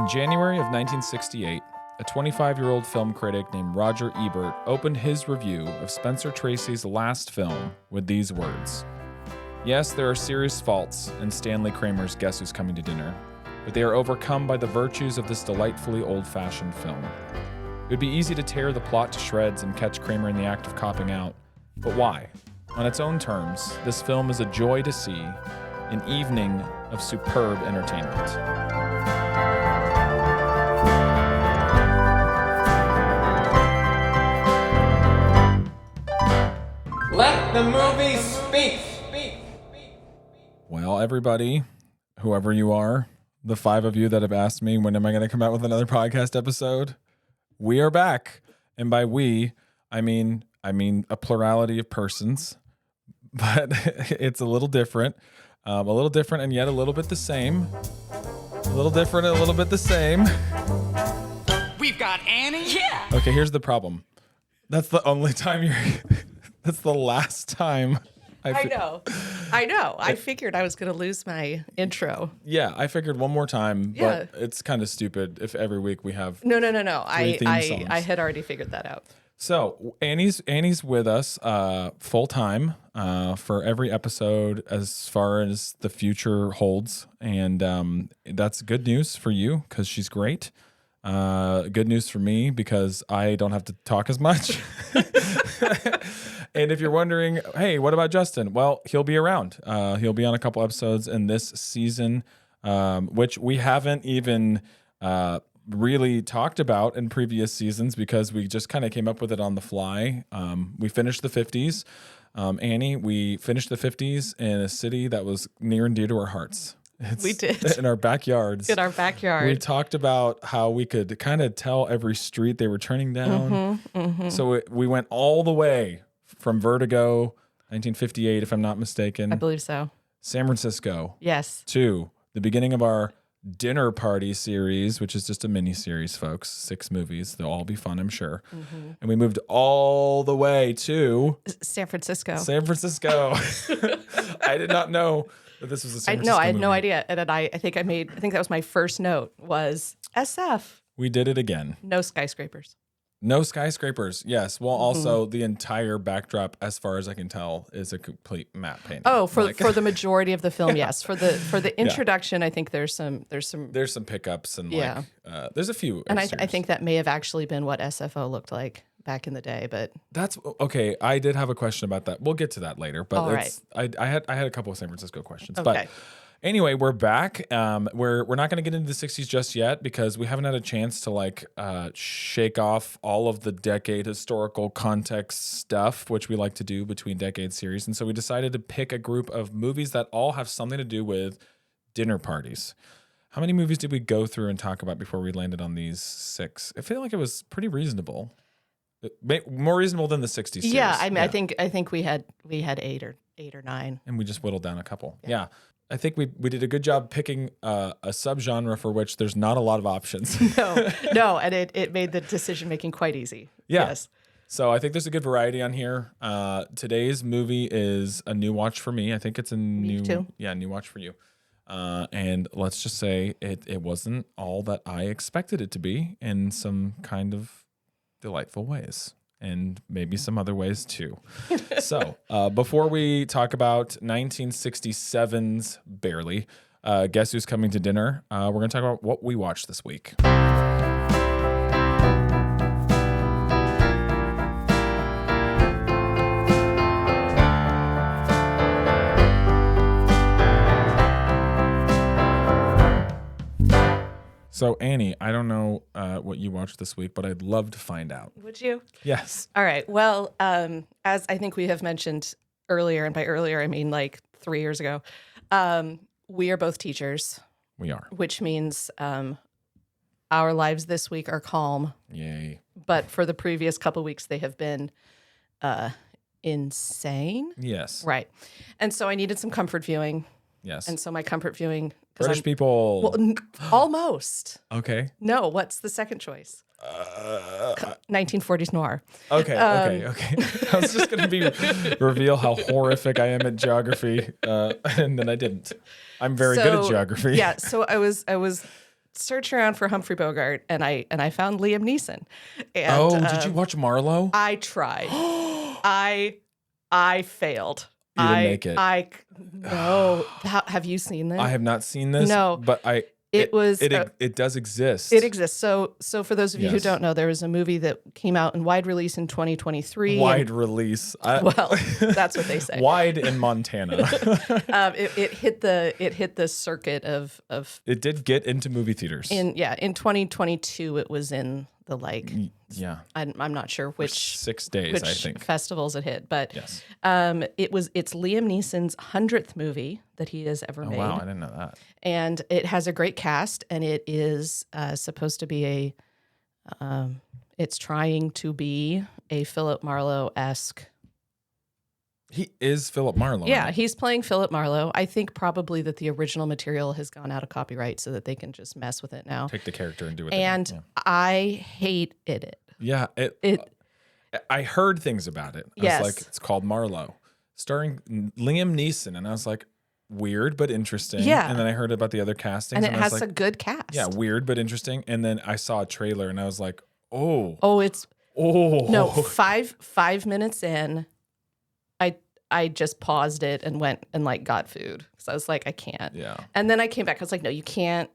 In January of 1968, a 25-year-old film critic named Roger Ebert opened his review of Spencer Tracy's last film with these words. Yes, there are serious faults in Stanley Kramer's Guess Who's Coming to Dinner, but they are overcome by the virtues of this delightfully old-fashioned film. It would be easy to tear the plot to shreds and catch Kramer in the act of copping out, but why? On its own terms, this film is a joy to see, an evening of superb entertainment. Let the movie speak. Well, everybody, whoever you are, the 5 of you that have asked me, when am I going to come out with another podcast episode? We are back. And by we, I mean a plurality of persons, but it's a little different and yet a little bit the same. A little different and a little bit the same. We've got Annie. Yeah. Okay, here's the problem. That's the only time that's the last time. I know. I figured I was going to lose my intro. Yeah, I figured one more time, but it's kind of stupid if every week we have No. theme songs. I had already figured that out. So Annie's with us full time for every episode as far as the future holds, and that's good news for you because she's great. Good news for me because I don't have to talk as much. And if you're wondering, hey, what about Justin? Well, he'll be around. He'll be on a couple episodes in this season, which we haven't even really talked about in previous seasons because we just kind of came up with it on the fly. We finished the 50s. Annie, we finished the 50s in a city that was near and dear to our hearts. We did. In our backyards. In our backyard. We talked about how we could kind of tell every street they were turning down. So we went all the way from Vertigo, 1958, if I'm not mistaken. I believe so. San Francisco. Yes. To the beginning of our Dinner Party series, which is just a mini-series, folks. 6 movies. They'll all be fun, I'm sure. And we moved all the way to San Francisco. San Francisco. I did not know that this was a San Francisco No, I had movie. no idea. And then I think that was my first note was SF. We did it again. No skyscrapers. No skyscrapers. Yes. Well, also the entire backdrop, as far as I can tell, is a complete matte painting. Oh, for the majority of the film, yes. For the introduction, I think there's some pickups and there's a few. And I extras. think that may have actually been what SFO looked like back in the day, but That's okay. I did have a question about that. We'll get to that later. But All right. I had a couple of San Francisco questions. Okay. But anyway, we're back. We're not going to get into the 60s just yet because we haven't had a chance to shake off all of the decade historical context stuff, which we like to do between decade series. And so we decided to pick a group of movies that all have something to do with dinner parties. How many movies did we go through and talk about before we landed on these 6? I feel like it was pretty reasonable. More reasonable than the 60s series. yeah, I mean, I think we had 8 or 9. And we just whittled down a couple. Yeah. I think we did a good job picking a subgenre for which there's not a lot of options. No, and it made the decision making quite easy. Yeah. Yes. So I think there's a good variety on here. Today's movie is a new watch for me. I think it's new watch for you. And let's just say it wasn't all that I expected it to be in some kind of delightful ways. And maybe some other ways too. So before we talk about 1967's Barely, Guess Who's Coming to Dinner, we're going to talk about what we watched this week. So, Annie, I don't know what you watched this week, but I'd love to find out. Would you? Yes. All right. Well, as I think we have mentioned earlier, and by earlier I mean like 3 years ago, we are both teachers. We are. Which means our lives this week are calm. Yay. But for the previous couple weeks, they have been insane. Yes. Right. And so I needed some comfort viewing. Yes. And so my comfort viewing. British people. Well, almost. Okay. No, what's the second choice? 1940s noir. Okay. I was just going to reveal how horrific I am at geography, and then I didn't. I'm very good at geography. Yeah. So I was searching around for Humphrey Bogart, and I found Liam Neeson. And, did you watch Marlowe? I tried. I failed. You didn't make it. No. Have you seen this? I have not seen this. No, but it does exist. It exists. So for those of you who Yes. don't know, there was a movie that came out in wide release in 2023. Wide release. Well, that's what they say. Wide in Montana. It hit the circuit of. It did get into movie theaters. In 2022 it was in the Yeah. I'm not sure which 6 days, I think. festivals it hit, but Yes. it's Liam Neeson's 100th movie that he has ever made. Wow, I didn't know that. And it has a great cast, and it is supposed to be it's trying to be a Philip Marlowe-esque. He is Philip Marlowe. Yeah, right? he's playing Philip Marlowe. I think probably that the original material has gone out of copyright so that they can just mess with it now. Take the character and do it. And I hated it. Yeah, I heard things about it. I Yes. was like, it's called Marlowe, starring Liam Neeson, and I was like, weird but interesting. Yeah. And then I heard about the other castings, And it I was has a like, good cast. yeah, weird but interesting. And then I saw a trailer, and I was like, oh, No, 5 minutes in, I just paused it and went and got food because I was like, I can't. Yeah. And then I came back. I was like, no, you can't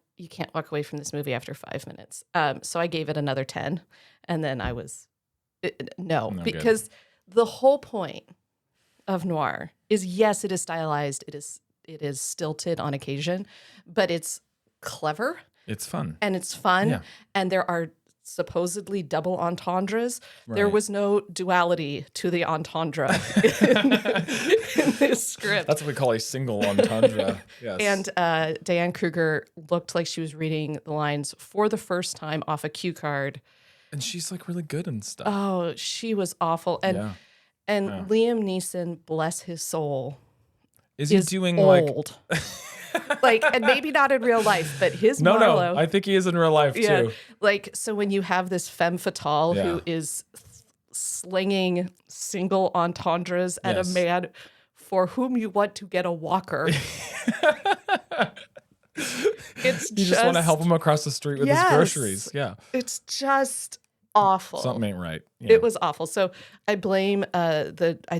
walk away from this movie after 5 minutes. So I gave it another 10, and then I was no, because the whole point of noir is, yes, it is stylized, it is stilted on occasion, but it's clever. It's fun. And it's fun. Yeah. And there are supposedly double entendres. Right. There was no duality to the entendre in this script. That's what we call a single entendre. Yes. And Diane Kruger looked like she was reading the lines for the first time off a cue card. she's like really good and stuff. Oh, she was awful. And Yeah. Liam Neeson, bless his soul, Is he is doing old. And maybe not in real life, but his Marlowe. No, I think he is in real life too. So when you have this femme fatale who is slinging single entendres at a man for whom you want to get a walker, You just want to help him across the street with his groceries. Yeah. It's just awful. Something ain't right. Yeah. It was awful. So I blame I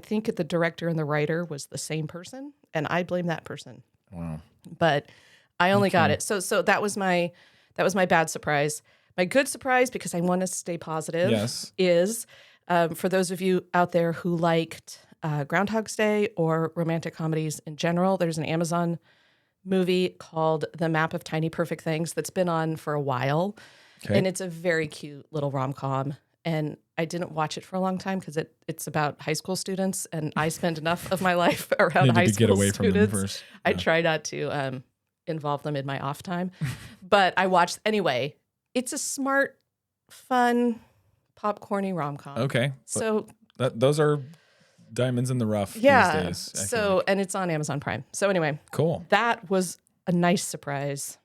think the director and the writer was the same person, and I blame that person. Wow. But I only got it. So that was my bad surprise. My good surprise, because I want to stay positive, Yes. is for those of you out there who liked Groundhog's Day or romantic comedies in general, there's an Amazon movie called The Map of Tiny Perfect Things that's been on for a while. Okay. And it's a very cute little rom-com. And I didn't watch it for a long time because it's about high school students, and I spend enough of my life around Needed high to school get away from them students. first. I try not to involve them in my off time, but I watched anyway. It's a smart, fun, popcorny rom-com. Okay. So Those are diamonds in the rough these yeah, days. I feel so like. and it's on Amazon Prime. So anyway, Cool. that was a nice surprise.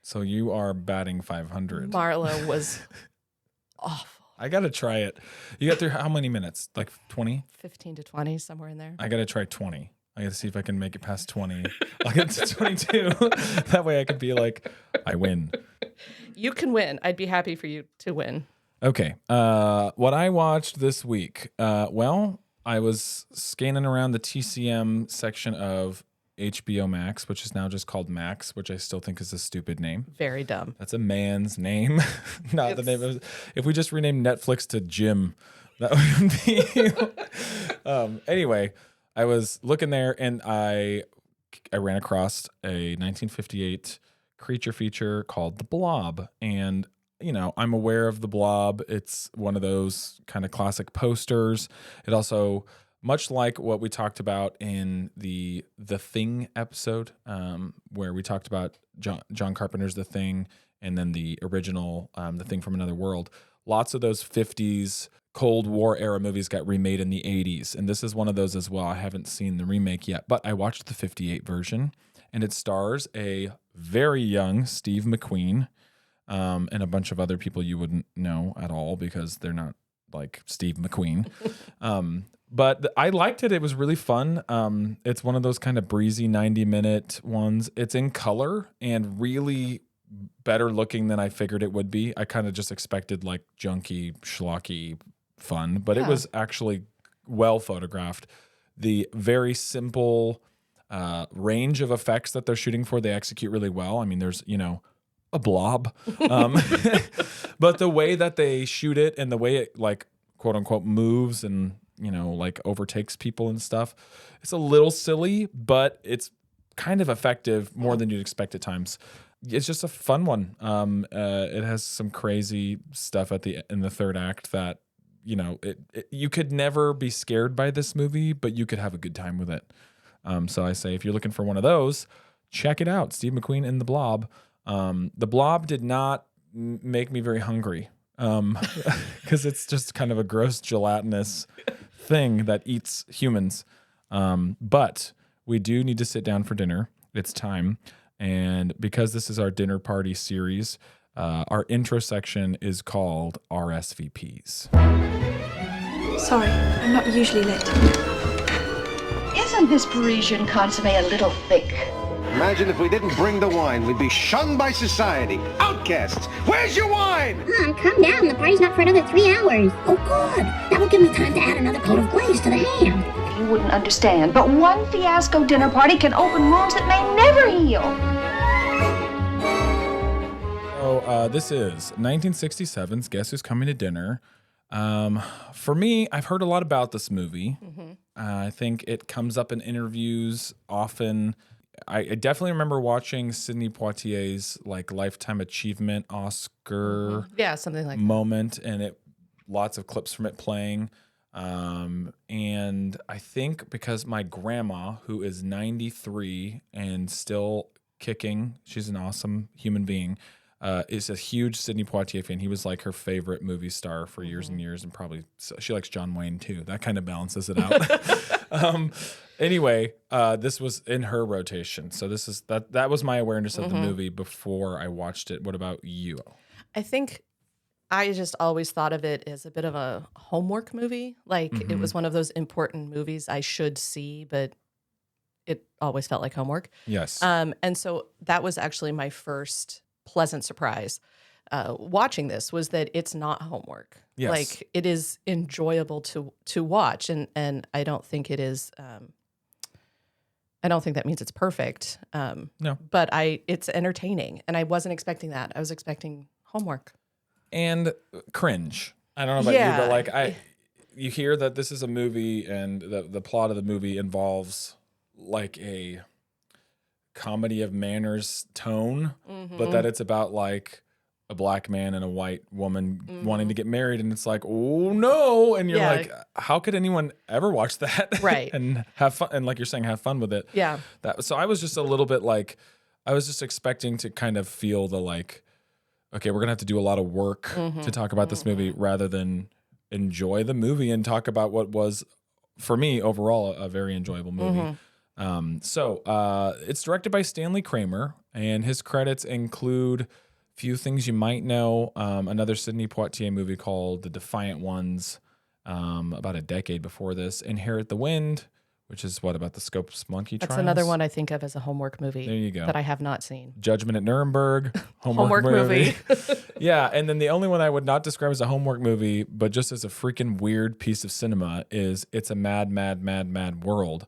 So you are batting 500. Marlowe was awful. I got to try it. You got through how many minutes? Like 20? 15 to 20, somewhere in there. I got to try 20. I got to see if I can make it past 20. I'll get to 22. That way I could be like, I win. You can win. I'd be happy for you to win. Okay. What I watched this week. Well, I was scanning around the TCM section of HBO Max, which is now just called Max, which I still think is a stupid name. Very dumb. That's a man's name, not the name of. If we just renamed Netflix to Jim, that would be. Anyway, I was looking there, and I ran across a 1958 creature feature called The Blob, and I'm aware of The Blob. It's one of those kind of classic posters. It also, much like what we talked about in the Thing episode, where we talked about John Carpenter's The Thing, and then the original The Thing from Another World, lots of those 50s Cold War era movies got remade in the 80s, and this is one of those as well. I haven't seen the remake yet, but I watched the 58 version, and it stars a very young Steve McQueen, and a bunch of other people you wouldn't know at all because they're not like Steve McQueen. But I liked it. It was really fun. It's one of those kind of breezy 90-minute ones. It's in color and really better looking than I figured it would be. I kind of just expected like junky, schlocky fun, but it was actually well photographed. The very simple range of effects that they're shooting for, they execute really well. I mean, there's, a blob. But the way that they shoot it and the way it like quote unquote moves and, like overtakes people and stuff, it's a little silly, but it's kind of effective more than you'd expect at times. It's just a fun one. It has some crazy stuff in the third act that, you could never be scared by this movie, but you could have a good time with it. So I say, if you're looking for one of those, check it out. Steve McQueen in The Blob. The Blob did not make me very hungry because it's just kind of a gross gelatinous thing that eats humans. But we do need to sit down for dinner. It's time. And because this is our dinner party series, our intro section is called RSVPs. Sorry, I'm not usually late. Isn't this Parisian consomme a little thick? Imagine if we didn't bring the wine. We'd be shunned by society. Outcasts. Where's your wine? Calm down. The party's not for another 3 hours. Oh, good. That will give me time to add another coat of glaze to the ham. You wouldn't understand, but one fiasco dinner party can open wounds that may never heal. So this is 1967's Guess Who's Coming to Dinner. For me, I've heard a lot about this movie. I think it comes up in interviews often. I definitely remember watching Sidney Poitier's like Lifetime Achievement Oscar something like moment, and lots of clips from it playing. And I think because my grandma, who is 93 and still kicking, she's an awesome human being, is a huge Sidney Poitier fan. He was like her favorite movie star for years and years, and probably she likes John Wayne too. That kind of balances it out. Anyway, this was in her rotation. So that was my awareness of the movie before I watched it. What about you? I think I just always thought of it as a bit of a homework movie. Like it was one of those important movies I should see, but it always felt like homework. Yes. And so that was actually my first pleasant surprise watching this, was that it's not homework. Yes. Like it is enjoyable to watch, and I don't think it is. I don't think that means it's perfect. No, but it's entertaining, and I wasn't expecting that. I was expecting homework and cringe. I don't know about you, but like you hear that this is a movie, and the plot of the movie involves like a comedy of manners tone, but that it's about like a black man and a white woman wanting to get married, and it's like, oh no, and you're like, how could anyone ever watch that, right? And have fun, and like you're saying, have fun with it. So I was just a little bit like, I was just expecting to kind of feel the like, okay, we're gonna have to do a lot of work to talk about this movie rather than enjoy the movie and talk about what was, for me overall, a very enjoyable movie. It's directed by Stanley Kramer, and his credits include few things you might know. Another Sidney Poitier movie called The Defiant Ones, about a decade before this. Inherit the Wind, which is about the Scopes Monkey Trials. That's another one I think of as a homework movie. There you go. That I have not seen. Judgment at Nuremberg, homework movie. Yeah, and then the only one I would not describe as a homework movie, but just as a freaking weird piece of cinema, is It's a Mad, Mad, Mad, Mad World,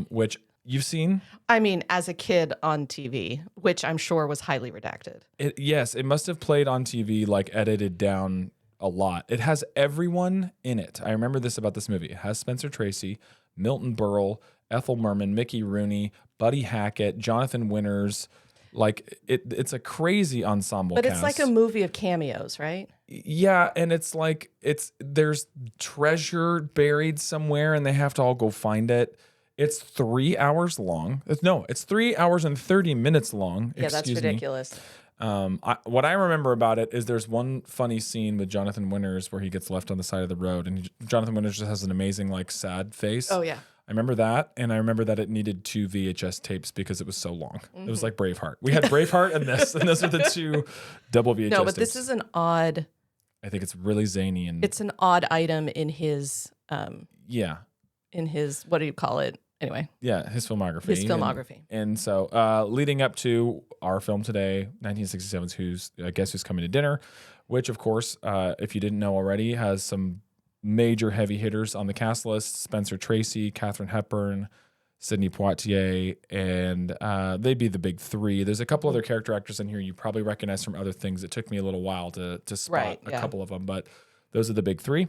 which you've seen? I mean, as a kid on TV, which I'm sure was highly redacted. Yes, it must have played on TV, like edited down a lot. It has everyone in it. I remember this about this movie. It has Spencer Tracy, Milton Berle, Ethel Merman, Mickey Rooney, Buddy Hackett, Jonathan Winters. Like it's a crazy ensemble but cast. It's like a movie of cameos, right? Yeah, and it's like there's treasure buried somewhere, and they have to all go find it. It's 3 hours long. It's 3 hours and 30 minutes long. Yeah, that's ridiculous. What I remember about it is there's one funny scene with Jonathan Winters where he gets left on the side of the road, and Jonathan Winters just has an amazing like sad face. Oh yeah. I remember that, and I remember that it needed 2 VHS tapes because it was so long. It was like Braveheart. We had Braveheart and those are the 2 double VHS tapes. No, but this is an odd. I think it's really zany, and it's an odd item in his. In his, what do you call it? anyway. Yeah, his filmography. His filmography. And so leading up to our film today, 1967's Guess Who's Coming to Dinner, which, of course, if you didn't know already, has some major heavy hitters on the cast list. Spencer Tracy, Katharine Hepburn, Sidney Poitier, and they'd be the big three. There's a couple other character actors in here you probably recognize from other things. It took me a little while to spot a couple of them, but those are the big three.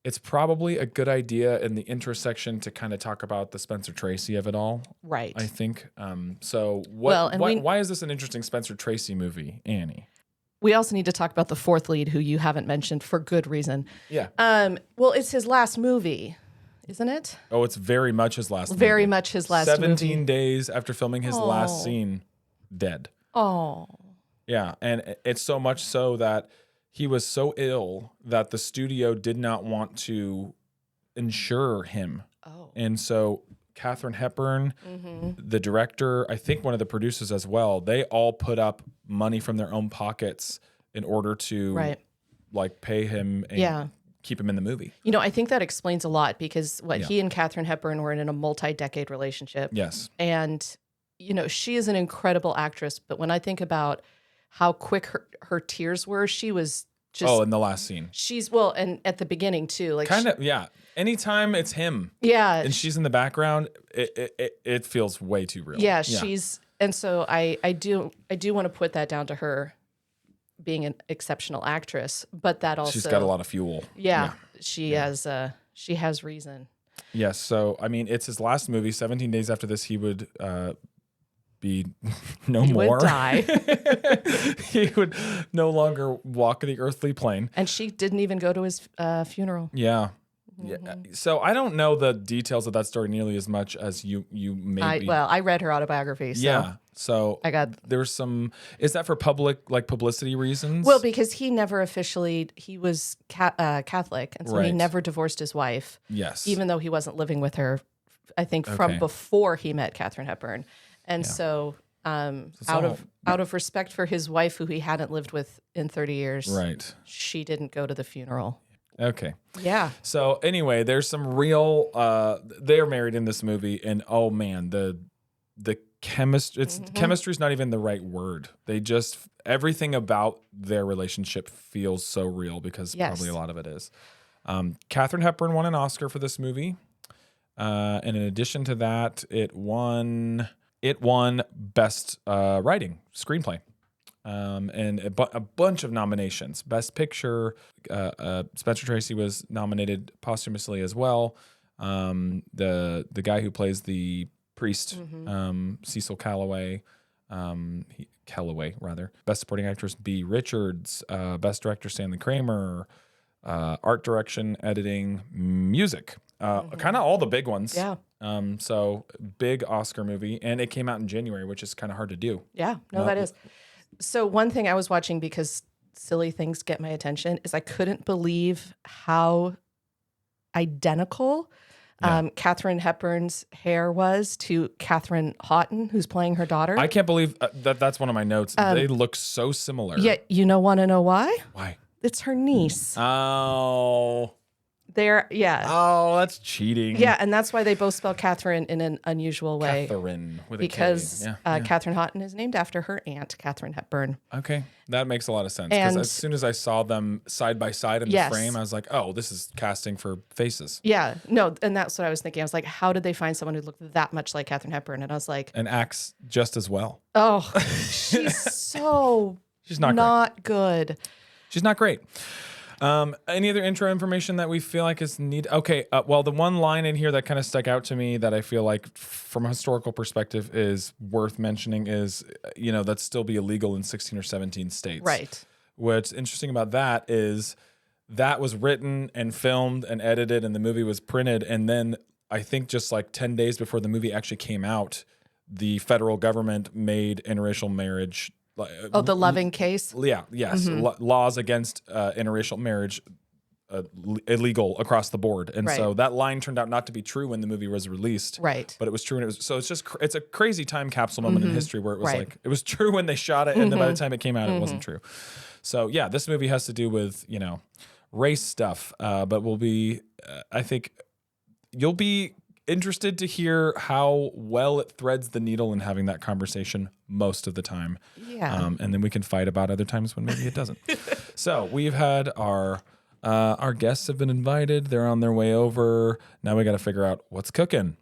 It's probably a good idea in the intro section to kind of talk about the Spencer Tracy of it all. Right. I think. Why is this an interesting Spencer Tracy movie, Annie? We also need to talk about the fourth lead, who you haven't mentioned for good reason. Yeah. Well, it's his last movie, isn't it? Oh, it's very much his last movie. Very much his last 17 movie. days after filming his last scene, dead. Oh. Yeah, and it's so much so that he was so ill that the studio did not want to insure him. Oh. And so Katharine Hepburn, the director, I think one of the producers as well, they all put up money from their own pockets in order to like pay him and keep him in the movie. You know, I think that explains a lot because he and Katharine Hepburn were in a multi-decade relationship. Yes. And, you know, she is an incredible actress. But when I think about how quick her tears were, she was just... Oh, in the last scene. And at the beginning too. Like Anytime it's him. Yeah. And she's in the background, it feels way too real. Yeah, she's... And so I do want to put that down to her being an exceptional actress, but that also... She's got a lot of fuel. Yeah. She has reason. Yes. So, I mean, it's his last movie. 17 days after this, he would be no more. He would die. He would no longer walk the earthly plane. And she didn't even go to his funeral. Yeah. Yeah. So I don't know the details of that story nearly as much as you maybe. I read her autobiography. So yeah. So there's some. Is that for publicity reasons? Well, because he never officially he was Catholic, and so he never divorced his wife. Yes. Even though he wasn't living with her, I think from before he met Katharine Hepburn, and so out of respect for his wife, who he hadn't lived with in 30 years, she didn't go to the funeral. Okay. Yeah. So anyway, there's some real. They're married in this movie, and oh man, the chemistry. Chemistry is not even the right word. They just everything about their relationship feels so real because probably a lot of it is. Katharine Hepburn won an Oscar for this movie, and in addition to that, it won Best Writing Screenplay. And a bunch of nominations. Best Picture, Spencer Tracy was nominated posthumously as well. The guy who plays the priest, Cecil Calloway, Best Supporting Actress B. Richards, Best Director Stanley Kramer, Art Direction, Editing, Music, kind of all the big ones. Yeah. So big Oscar movie, and it came out in January, which is kind of hard to do. Yeah, that is. So one thing I was watching because silly things get my attention is I couldn't believe how identical Katharine Hepburn's hair was to Catherine Houghton, who's playing her daughter. I can't believe that's one of my notes. They look so similar. Yeah, want to know why? Why? It's her niece. Oh. Oh, that's cheating. Yeah, and that's why they both spell Catherine in an unusual way. Catherine with a because K. Catherine Houghton is named after her aunt, Katharine Hepburn. Okay, that makes a lot of sense. Because as soon as I saw them side by side in the frame, I was like, oh, this is casting for faces. Yeah, no, and that's what I was thinking. I was like, how did they find someone who looked that much like Katharine Hepburn? And I was like... And acts just as well. Oh, she's not good. She's not great. Any other intro information that we feel like is needed? Okay, well, the one line in here that kind of stuck out to me that I feel like from a historical perspective is worth mentioning is, that'd still be illegal in 16 or 17 states. Right. What's interesting about that is that was written and filmed and edited and the movie was printed. And then I think just like 10 days before the movie actually came out, the federal government made interracial marriage the Loving case? Yeah, yes. Laws against interracial marriage illegal across the board. And so that line turned out not to be true when the movie was released. Right. But it was true. And it's a crazy time capsule moment in history where it was like, it was true when they shot it. And then by the time it came out, it wasn't true. So yeah, this movie has to do with, race stuff. But will be, I think you'll be interested to hear how well it threads the needle in having that conversation most of the time. Yeah. And then we can fight about other times when maybe it doesn't. So we've had our guests have been invited. They're on their way over. Now we got to figure out what's cooking.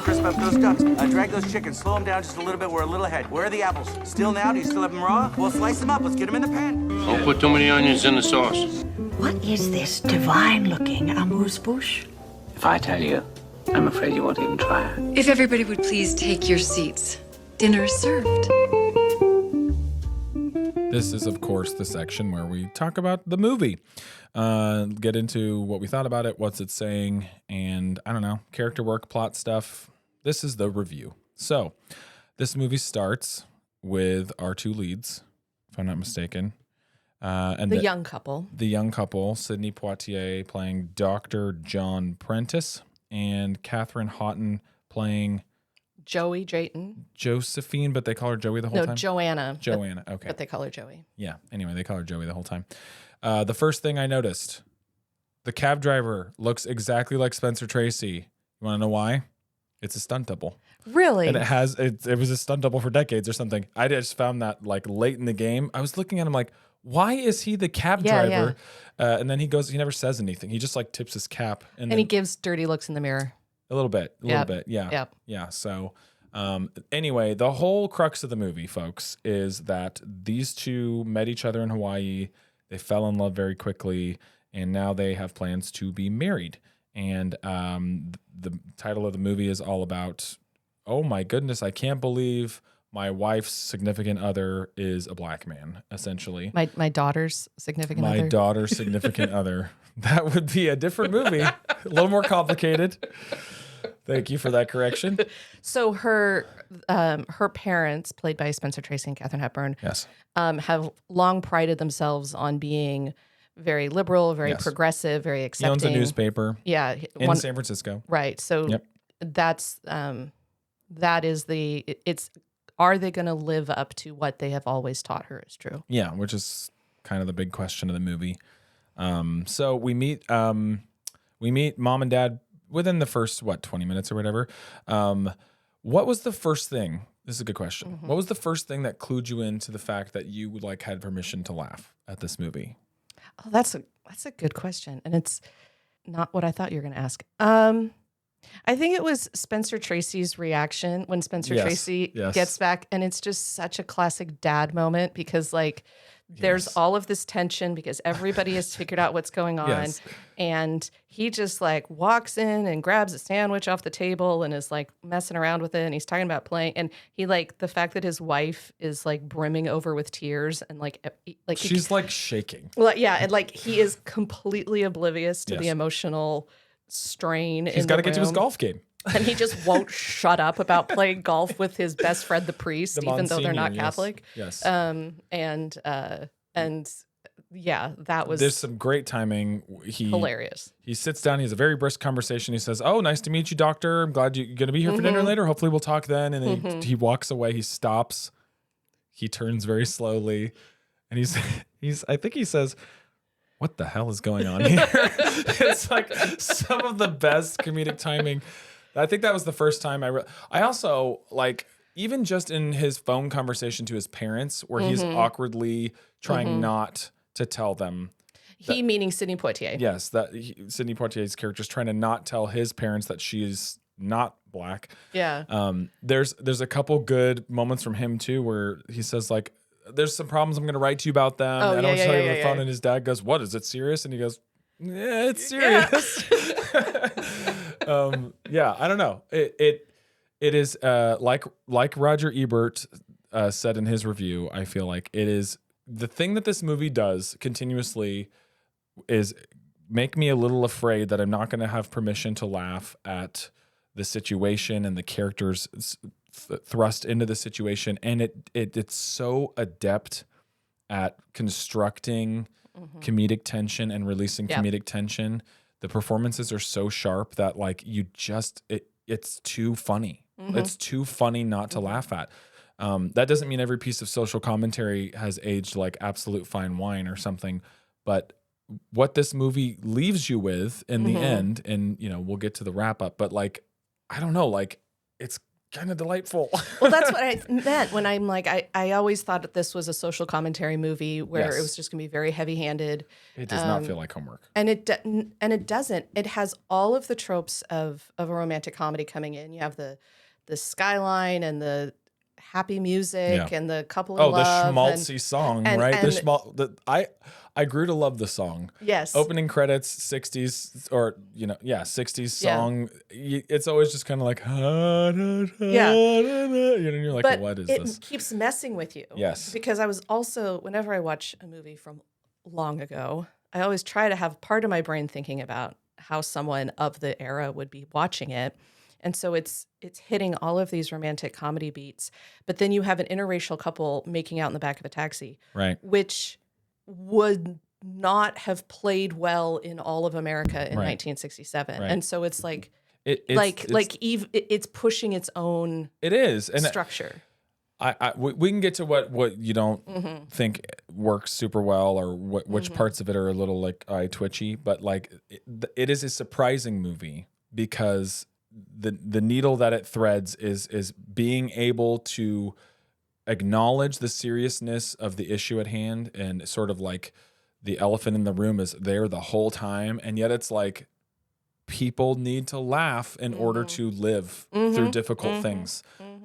Crisp up those ducks. Drag those chickens. Slow them down just a little bit. We're a little ahead. Where are the apples? Still now? Do you still have them raw? Well, slice them up. Let's get them in the pan. Don't put too many onions in the sauce. What is this divine-looking amuse-bouche? If I tell you, I'm afraid you won't even try it. If everybody would please take your seats. Dinner is served. This is, of course, the section where we talk about the movie, get into what we thought about it, what's it saying, and I don't know, character work, plot stuff. This is the review. So this movie starts with our two leads, if I'm not mistaken. And the young couple. The young couple, Sidney Poitier playing Dr. John Prentice and Catherine Houghton playing Joey Drayton. Josephine, but they call her Joey the whole time? No, Joanna. Joanna, okay. But they call her Joey. Yeah, anyway, they call her Joey the whole time. The first thing I noticed, the cab driver looks exactly like Spencer Tracy. You want to know why? It's a stunt double. Really? And it was a stunt double for decades or something. I just found that like late in the game. I was looking at him like, why is he the cab driver? Yeah. And then he never says anything. He just like tips his cap. And he gives dirty looks in the mirror. A little bit. Yeah. Yep. Yeah. So anyway, the whole crux of the movie, folks, is that these two met each other in Hawaii. They fell in love very quickly, and now they have plans to be married. And the title of the movie is all about, oh my goodness, I can't believe my wife's significant other is a black man, essentially. My daughter's significant other. My daughter's significant other. That would be a different movie, a little more complicated. Thank you for that correction. So her parents, played by Spencer Tracy and Katharine Hepburn, yes, have long prided themselves on being very liberal, very progressive, very accepting. He owns a newspaper. Yeah, in San Francisco. Right. So that's that is it's. Are they going to live up to what they have always taught her is true? Yeah, which is kind of the big question of the movie. So we meet mom and dad within the first 20 minutes or whatever. What was the first thing? This is a good question. Mm-hmm. What was the first thing that clued you into the fact that you had permission to laugh at this movie? Oh, that's a good question, and it's not what I thought you were going to ask. I think it was Spencer Tracy's reaction when Spencer Tracy gets back, and it's just such a classic dad moment because there's all of this tension because everybody has figured out what's going on, and he just walks in and grabs a sandwich off the table and is messing around with it, and he's talking about playing, and he the fact that his wife is brimming over with tears and she's shaking. Well, yeah, and he is completely oblivious to the emotional strain. He's got to get to his golf game. And he just won't shut up about playing golf with his best friend, the priest, even though they're not Catholic. Yes. And that was... There's some great timing. Hilarious. He sits down. He has a very brisk conversation. He says, "Oh, nice to meet you, doctor. I'm glad you're going to be here for dinner later. Hopefully we'll talk then." And then he walks away. He stops. He turns very slowly. And I think he says, "What the hell is going on here?" It's some of the best comedic timing. I think that was the first time I also even just in his phone conversation to his parents where he's awkwardly trying not to tell them. He meaning Sidney Poitier. Yes, Sidney Poitier's character is trying to not tell his parents that she's not black. Yeah. There's a couple good moments from him too where he says there's some problems I'm going to write to you about them. I don't tell you over the phone. And his dad goes, "What, is it serious?" And he goes, "Yeah, it's serious." I don't know. It is like Roger Ebert said in his review. I feel like it is the thing that this movie does continuously is make me a little afraid that I'm not going to have permission to laugh at the situation and the characters thrust into the situation, and it's so adept at constructing comedic tension and releasing comedic tension. The performances are so sharp that it's too funny. It's too funny not to laugh at. That doesn't mean every piece of social commentary has aged like absolute fine wine or something, but what this movie leaves you with in the end, and we'll get to the wrap up, but like, I don't know, like it's kind of delightful. Well, that's what I meant when I'm like, I always thought that this was a social commentary movie where it was just going to be very heavy-handed. It does not feel like homework. And it doesn't. It has all of the tropes of a romantic comedy coming in. You have the skyline and the happy music and the couple in love. The schmaltzy song, right? I grew to love the song. Yes. Opening credits, 60s, or 60s song. It's always just kind of like, and you're like, but what is this? It keeps messing with you. Yes. Because I was also, whenever I watch a movie from long ago, I always try to have part of my brain thinking about how someone of the era would be watching it. And so it's hitting all of these romantic comedy beats, but then you have an interracial couple making out in the back of a taxi, right? Which would not have played well in all of America in 1967. Right. And so it's like it's pushing its own structure. We can get to what you don't think works super well, or which parts of it are a little like eye twitchy, but like it is a surprising movie because the needle that it threads is being able to acknowledge the seriousness of the issue at hand, and sort of like the elephant in the room is there the whole time, and yet it's like people need to laugh in order to live through difficult things.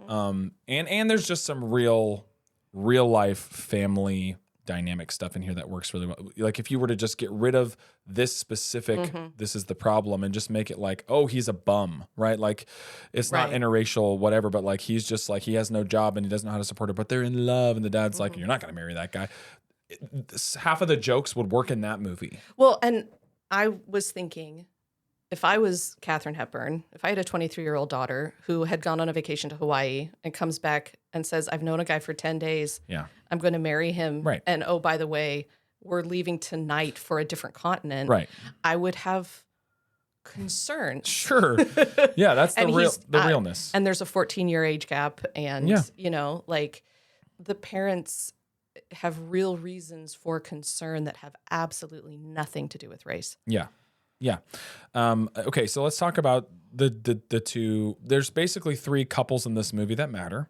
And there's just some real life family dynamic stuff in here that works really well. Like if you were to just get rid of this specific, this is the problem, and just make it like, oh, he's a bum, right? Like it's not interracial, whatever, but like he's just like, he has no job and he doesn't know how to support her, but they're in love, and the dad's like, you're not going to marry that guy. Half of the jokes would work in that movie. Well, and I was thinking, if I was Katharine Hepburn, if I had a 23-year-old daughter who had gone on a vacation to Hawaii and comes back and says, I've known a guy for 10 days. Yeah. I'm going to marry him. Right. And oh, by the way, we're leaving tonight for a different continent. Right. I would have concern. Sure. Yeah, that's the realness. And there's a 14-year age gap. And, like the parents have real reasons for concern that have absolutely nothing to do with race. Yeah. Yeah. Okay, so let's talk about the two. There's basically three couples in this movie that matter.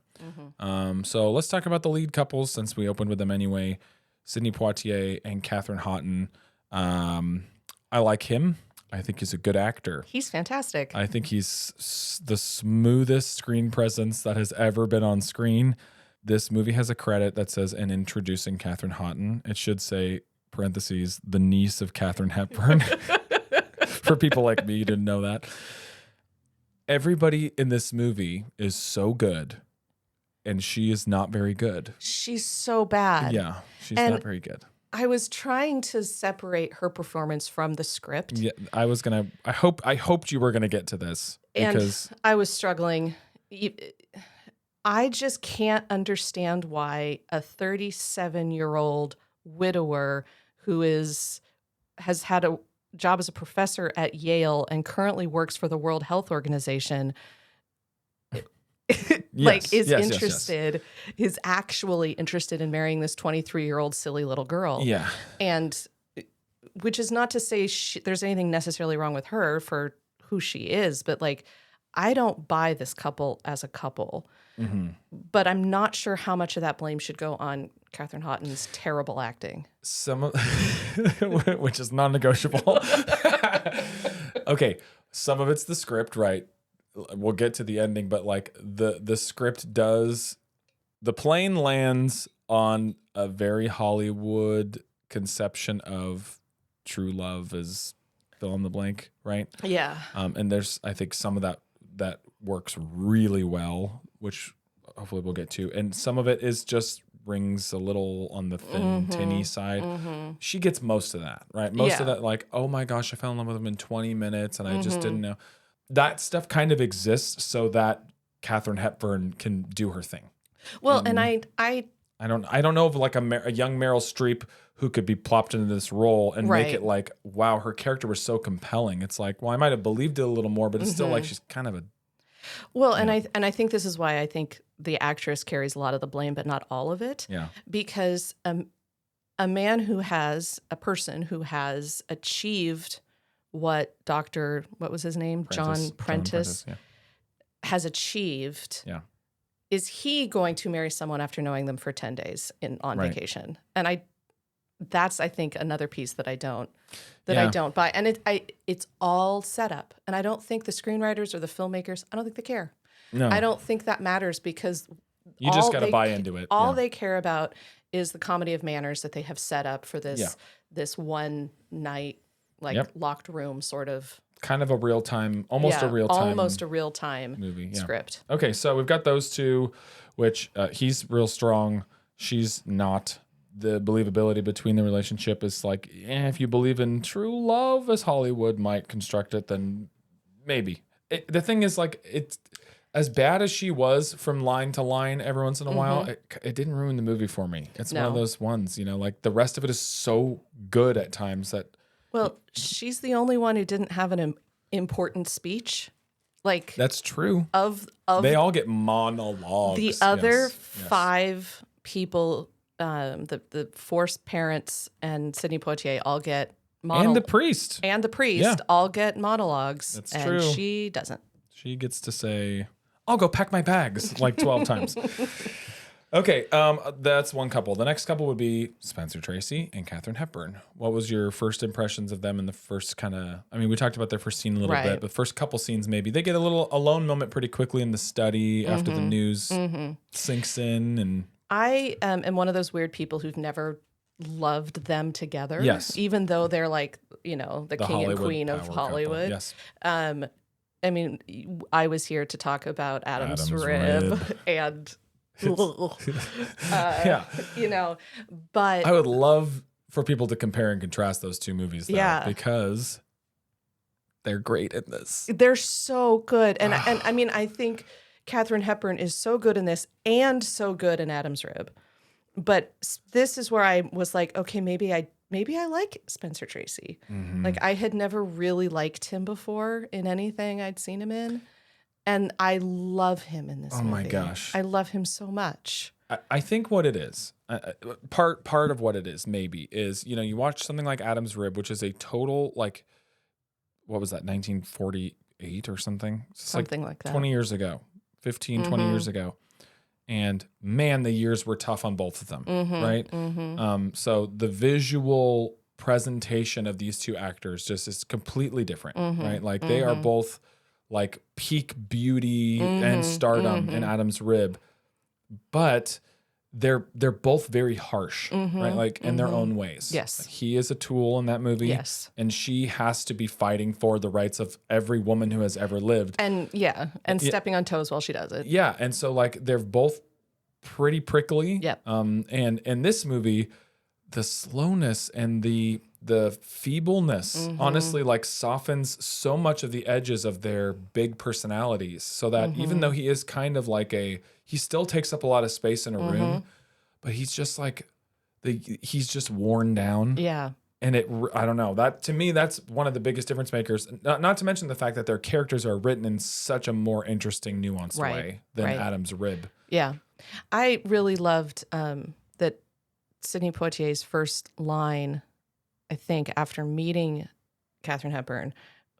So let's talk about the lead couples, since we opened with them anyway. Sidney Poitier and Katherine Houghton. I like him. I think he's a good actor. He's fantastic. I think he's the smoothest screen presence that has ever been on screen. This movie has a credit that says, "in introducing Katherine Houghton." It should say, parentheses, the niece of Katharine Hepburn. For people like me, you didn't know that. Everybody in this movie is so good, and she is not very good. She's so bad. Yeah, she's not very good. I was trying to separate her performance from the script. Yeah, I hoped you were gonna get to this, because and I was struggling. I just can't understand why a 37-year-old widower who has had a job as a professor at Yale and currently works for the World Health Organization is actually interested in marrying this 23-year-old silly little girl. Yeah. And which is not to say there's anything necessarily wrong with her for who she is, but like, I don't buy this couple as a couple. But I'm not sure how much of that blame should go on Katherine Houghton's terrible acting. Which is non-negotiable. Okay, some of it's the script, right? We'll get to the ending, but like the script does, the plane lands on a very Hollywood conception of true love as fill in the blank, right? Yeah. And there's, I think, some of that works really well, which hopefully we'll get to. And some of it is just rings a little on the thin, tinny side. She gets most of that, right? Most of that, like, oh my gosh, I fell in love with him in 20 minutes and I just didn't know. That stuff kind of exists so that Katharine Hepburn can do her thing. Well, and I don't know of like a young Meryl Streep who could be plopped into this role and make it like, wow, her character was so compelling. It's like, well, I might have believed it a little more, but it's still like she's kind of a. Well, and I think this is why I think the actress carries a lot of the blame, but not all of it. Yeah. Because a person who has achieved what what was his name? John Prentice has achieved. Yeah. Is he going to marry someone after knowing them for 10 days on vacation? And that's I think another piece that I don't buy. And it's all set up. And I don't think the screenwriters or the filmmakers, I don't think they care. No. I don't think that matters because you just got to buy into it. All they care about is the comedy of manners that they have set up for this one night locked room sort of. Kind of a real-time, almost a real-time movie script. Okay, so we've got those two, which he's real strong. She's not. The believability between the relationship is like, if you believe in true love as Hollywood might construct it, then maybe. The thing is, like, it's as bad as she was from line to line every once in a while, it didn't ruin the movie for me. It's one of those ones, like the rest of it is so good at times that... Well, she's the only one who didn't have an important speech. Like that's true. Of they all get monologues. The other five people, the four parents and Sidney Poitier all get and the priest all get monologues. That's and true. She doesn't. She gets to say, "I'll go pack my bags" like 12 times. Okay, that's one couple. The next couple would be Spencer Tracy and Katharine Hepburn. What was your first impressions of them in the first we talked about their first scene a little bit, but first couple scenes maybe. They get a little alone moment pretty quickly in the study after the news sinks in. And I am one of those weird people who've never loved them together. Yes. Even though they're like, the king Hollywood and queen of Hollywood. Yes. I was here to talk about Adam's Rib. And... but I would love for people to compare and contrast those two movies though, because they're great in this. They're so good. And I think Katharine Hepburn is so good in this and so good in Adam's Rib. But this is where I was like, okay, maybe I like Spencer Tracy. Like I had never really liked him before in anything I'd seen him in. And I love him in this movie. Oh my gosh. I love him so much. I think what it is, part of what it is maybe is, you watch something like Adam's Rib, which is a total, like, what was that, 1948 or something? Something like that. 20 years ago, 15, 20 years ago. And man, the years were tough on both of them, right? So the visual presentation of these two actors just is completely different, right? Like they are both like peak beauty and stardom in Adam's Rib, but they're both very harsh, right? Like in their own ways. Yes. Like, he is a tool in that movie. Yes. And she has to be fighting for the rights of every woman who has ever lived. And stepping on toes while she does it. Yeah. And so like they're both pretty prickly. Yep. And in this movie, the slowness and the feebleness honestly like softens so much of the edges of their big personalities, so that even though he is kind of like he still takes up a lot of space in a room, but he's just like he's just worn down. Yeah. And I don't know, that to me, that's one of the biggest difference makers. Not to mention the fact that their characters are written in such a more interesting, nuanced way than Adam's Rib. Yeah. I really loved that Sidney Poitier's first line, I think, after meeting Katharine Hepburn,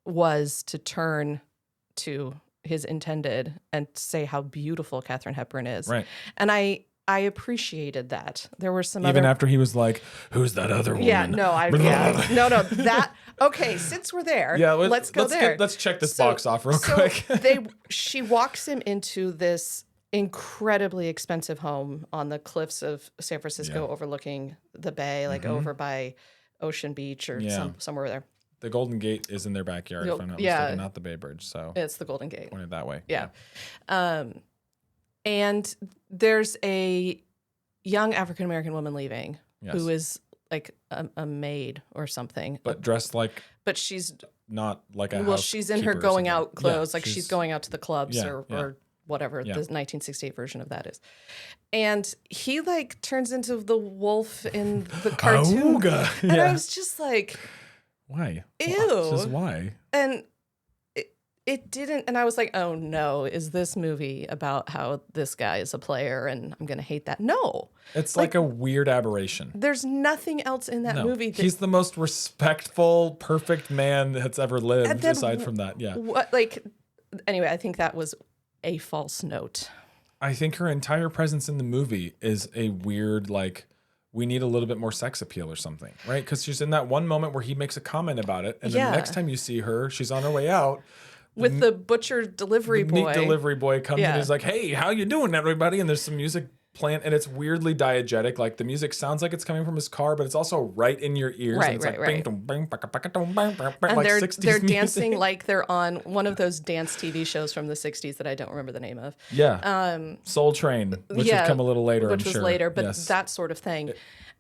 was to turn to his intended and say how beautiful Katharine Hepburn is. Right. And I appreciated that. There were some even after he was like, "Who's that other woman?" Yeah, no, that. Okay, since we're there, let's go there. Let's check this box off real quick. She walks him into this incredibly expensive home on the cliffs of San Francisco, overlooking the bay, like over by Ocean Beach or somewhere there. The Golden Gate is in their backyard, if I'm not mistaken, not the Bay Bridge. So it's the Golden Gate. Pointed that way. Yeah. And there's a young African-American woman leaving who is like a maid or something. But dressed like... But she's... Not like a Well, she's in her going out clothes. Like she's going out to the clubs or whatever the 1968 version of that is. And he like turns into the wolf in the cartoon. Auga. And I was just like... Why? Ew. Just why? And It didn't, and I was like, oh no, is this movie about how this guy is a player and I'm going to hate that? No. It's like a weird aberration. There's nothing else in that movie. He's the most respectful, perfect man that's ever lived, aside from that. Yeah. Anyway, I think that was a false note. I think her entire presence in the movie is a weird, we need a little bit more sex appeal or something, right? Because she's in that one moment where he makes a comment about it, and then the next time you see her, she's on her way out. With the butcher delivery boy. Meat delivery boy comes and he's like, hey, how you doing, everybody? And there's some music playing, and it's weirdly diegetic. Like, the music sounds like it's coming from his car, but it's also right in your ears. Right, and it's right. And they're 60s dancing music. like they're on one of those dance TV shows from the 60s that I don't remember the name of. Yeah. Soul Train, which would come a little later, which was later, but yes. that sort of thing.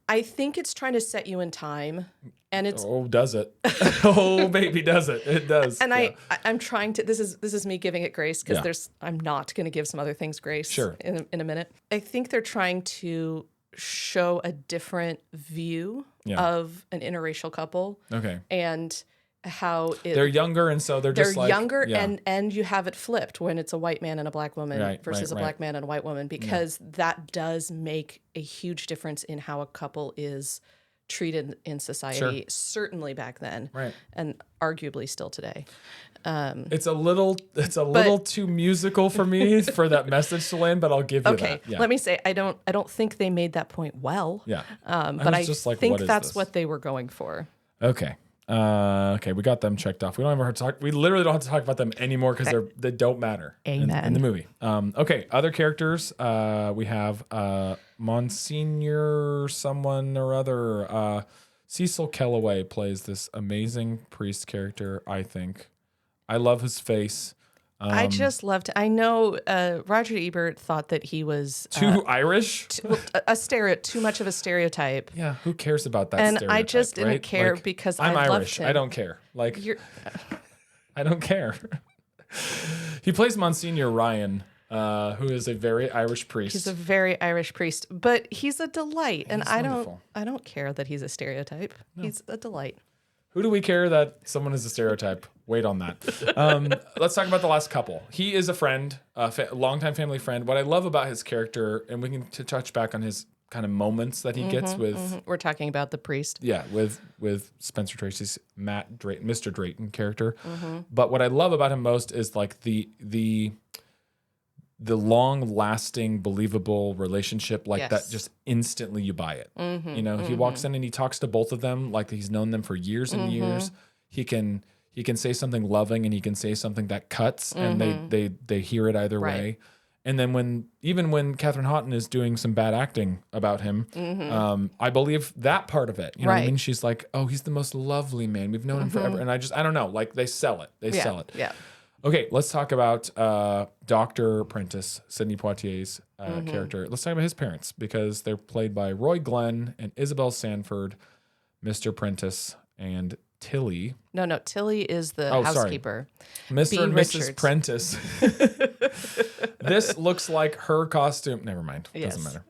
I think it's trying to set you in time, and it's does it? Oh, baby, does it? It does. And I'm trying to. This is me giving it grace because I'm not going to give some other things grace. Sure. In a minute, I think they're trying to show a different view of an interracial couple. Okay. And how they're younger, and so they're younger, and you have it flipped when it's a white man and a black woman versus a black man and a white woman, because that does make a huge difference in how a couple is treated in society, certainly back then, and arguably still today. It's a little too musical for me for that message to land, but I'll give you that. Okay, let me say I don't think they made that point well. Yeah, but I think that's what they were going for. Okay. Okay, we got them checked off. We don't ever have to talk. We literally don't have to talk about them anymore because they don't matter in the movie. Okay, other characters. We have Monsignor someone or other. Cecil Kellaway plays this amazing priest character. I think I love his face. I just loved. I know Roger Ebert thought that he was too Irish, too much of a stereotype. Yeah, who cares about that? And stereotype, I just didn't right? care because I'm I Irish. loved him. I don't care. I don't care. He plays Monsignor Ryan, who is a very Irish priest. He's a very Irish priest, but he's a delight, and I don't care that he's a stereotype. No. He's a delight. Who do we care that someone is a stereotype? Wait on that. Let's talk about the last couple. He is a friend, longtime family friend. What I love about his character, and we can touch back on his kind of moments that he gets with. We're talking about the priest. Yeah, with Spencer Tracy's Mr. Drayton character. But what I love about him most is like the long-lasting, believable relationship that just instantly you buy it. You know, he walks in and he talks to both of them like he's known them for years and years. He can say something loving and he can say something that cuts, and they hear it either way. And then even when Catherine Houghton is doing some bad acting about him, I believe that part of it. You know what I mean? She's like, oh, he's the most lovely man. We've known him forever. And I don't know, like they sell it. They sell it. Yeah. Okay, let's talk about Dr. Prentice, Sidney Poitier's character. Let's talk about his parents, because they're played by Roy Glenn and Isabel Sanford, Mr. Prentice, and Tilly. No, Tilly is the housekeeper. Mr. and Richards. Mrs. Prentice. This looks like her costume. Never mind. Doesn't matter.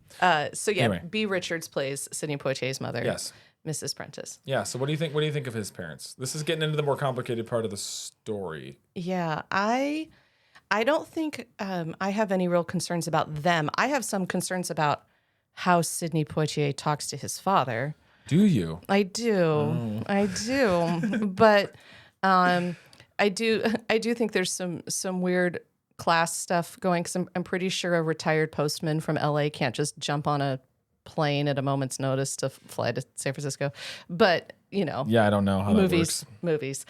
Anyway. B. Richards plays Sidney Poitier's mother. Yes. Mrs. Prentice. Yeah. So what do you think? What do you think of his parents? This is getting into the more complicated part of the story. Yeah, I don't think I have any real concerns about them. I have some concerns about how Sidney Poitier talks to his father. Do you? I do. Oh. I do. But I do think there's some weird class stuff going, because I'm pretty sure a retired postman from LA can't just jump on a plane at a moment's notice to fly to San Francisco. But, you know. Yeah, I don't know how that works. Movies.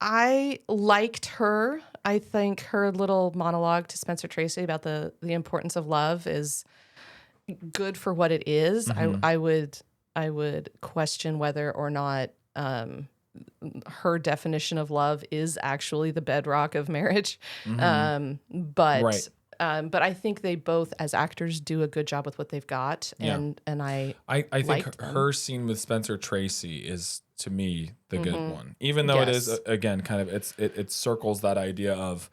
I liked her. I think her little monologue to Spencer Tracy about the importance of love is good for what it is. I would question whether or not her definition of love is actually the bedrock of marriage. But I think they both, as actors, do a good job with what they've got. And I think her scene with Spencer Tracy is, to me, the good one. Even though it is, again, kind of it circles that idea of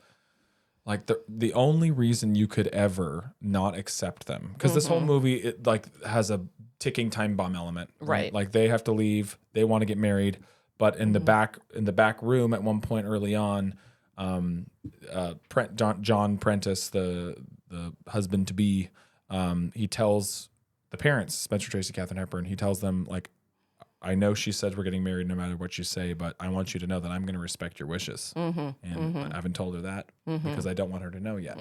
like the only reason you could ever not accept them, because this whole movie it like has a ticking time bomb element, right? Like they have to leave, they want to get married, But in the back room at one point early on, John Prentice, the husband to be, he tells the parents, Spencer Tracy, Katharine Hepburn, he tells them, like, I know she said we're getting married no matter what you say, but I want you to know that I'm going to respect your wishes. And I haven't told her that because I don't want her to know yet.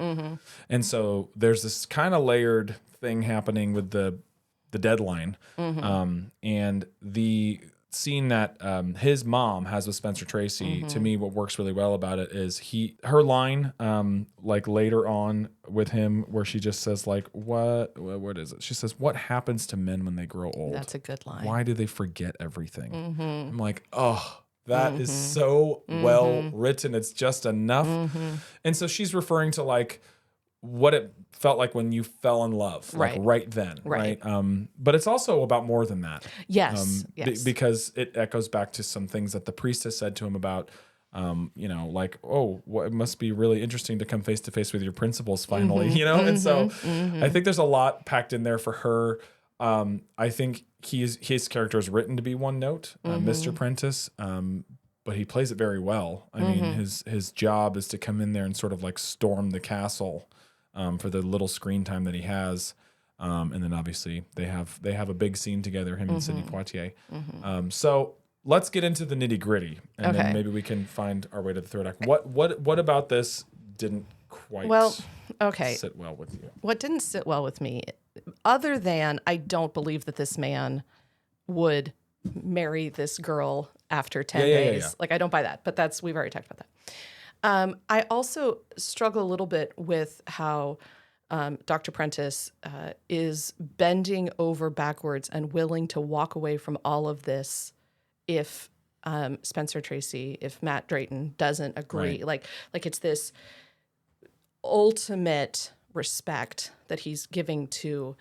And so there's this kind of layered thing happening with the deadline. And the scene that his mom has with Spencer Tracy, to me, what works really well about it is her line, like later on with him, where she just says, like, what is it? She says, "What happens to men when they grow old?" That's a good line. Why do they forget everything? I'm like, oh, that is so well written. It's just enough. And so she's referring to, like, what it felt like when you fell in love, like right then, right? But it's also about more than that. Yes, because it echoes back to some things that the priest has said to him about, like, it must be really interesting to come face to face with your principles finally, And so I think there's a lot packed in there for her. I think his character is written to be one note, Mr. Prentice, but he plays it very well. I mean, his job is to come in there and sort of like storm the castle. For the little screen time that he has, and then obviously they have a big scene together, him and Sidney Poitier. So let's get into the nitty gritty, and then maybe we can find our way to the third act. What about this didn't quite sit well with you? What didn't sit well with me, other than I don't believe that this man would marry this girl after 10 days. Yeah. Like, I don't buy that, but we've already talked about that. I also struggle a little bit with how Dr. Prentice is bending over backwards and willing to walk away from all of this if Spencer Tracy, if Matt Drayton doesn't agree. Right. Like it's this ultimate respect that he's giving to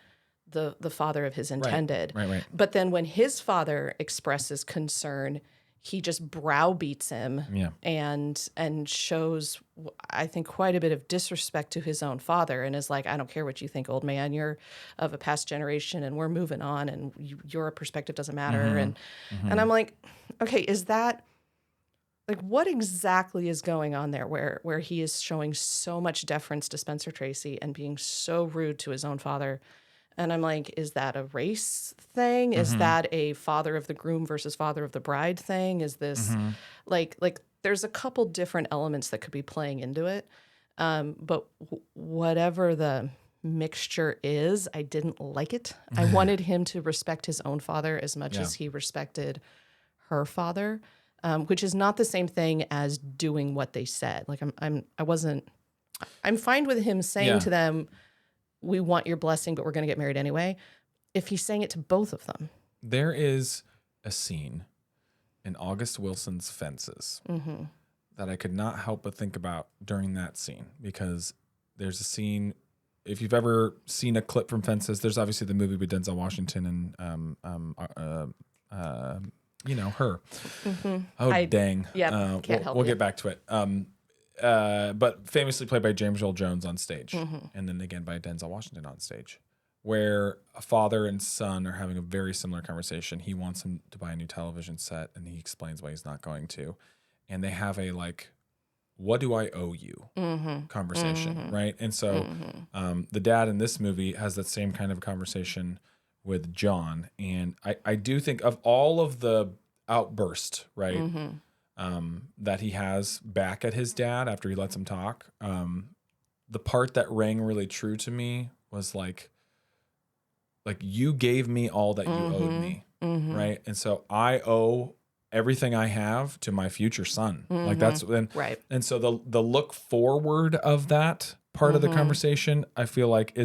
the father of his intended. Right. But then when his father expresses concern, he just browbeats him and shows, I think, quite a bit of disrespect to his own father, and is like, I don't care what you think, old man. You're of a past generation, and we're moving on, and your perspective doesn't matter. And I'm like, okay, is that, like, what exactly is going on there where he is showing so much deference to Spencer Tracy and being so rude to his own father? And I'm like, is that a race thing? Is that a father of the groom versus father of the bride thing? Is this like there's a couple different elements that could be playing into it. But whatever the mixture is, I didn't like it. I wanted him to respect his own father as much as he respected her father, which is not the same thing as doing what they said. Like I'm fine with him saying to them, we want your blessing, but we're going to get married anyway, if he's saying it to both of them. There is a scene in August Wilson's Fences that I could not help but think about during that scene, because there's a scene, if you've ever seen a clip from Fences, there's obviously the movie with Denzel Washington and her. Dang. Yeah, can't help We'll get back to it. But famously played by James Earl Jones on stage, and then again by Denzel Washington on stage, where a father and son are having a very similar conversation. He wants him to buy a new television set, and he explains why he's not going to. And they have a, like, what do I owe you conversation, right? And so the dad in this movie has that same kind of conversation with John. And I do think of all of the outburst, right, that he has back at his dad after he lets him talk, the part that rang really true to me was like you gave me all that you owed me, right? And so I owe everything I have to my future son. Like that's right. And so the look forward of that part of the conversation, I feel like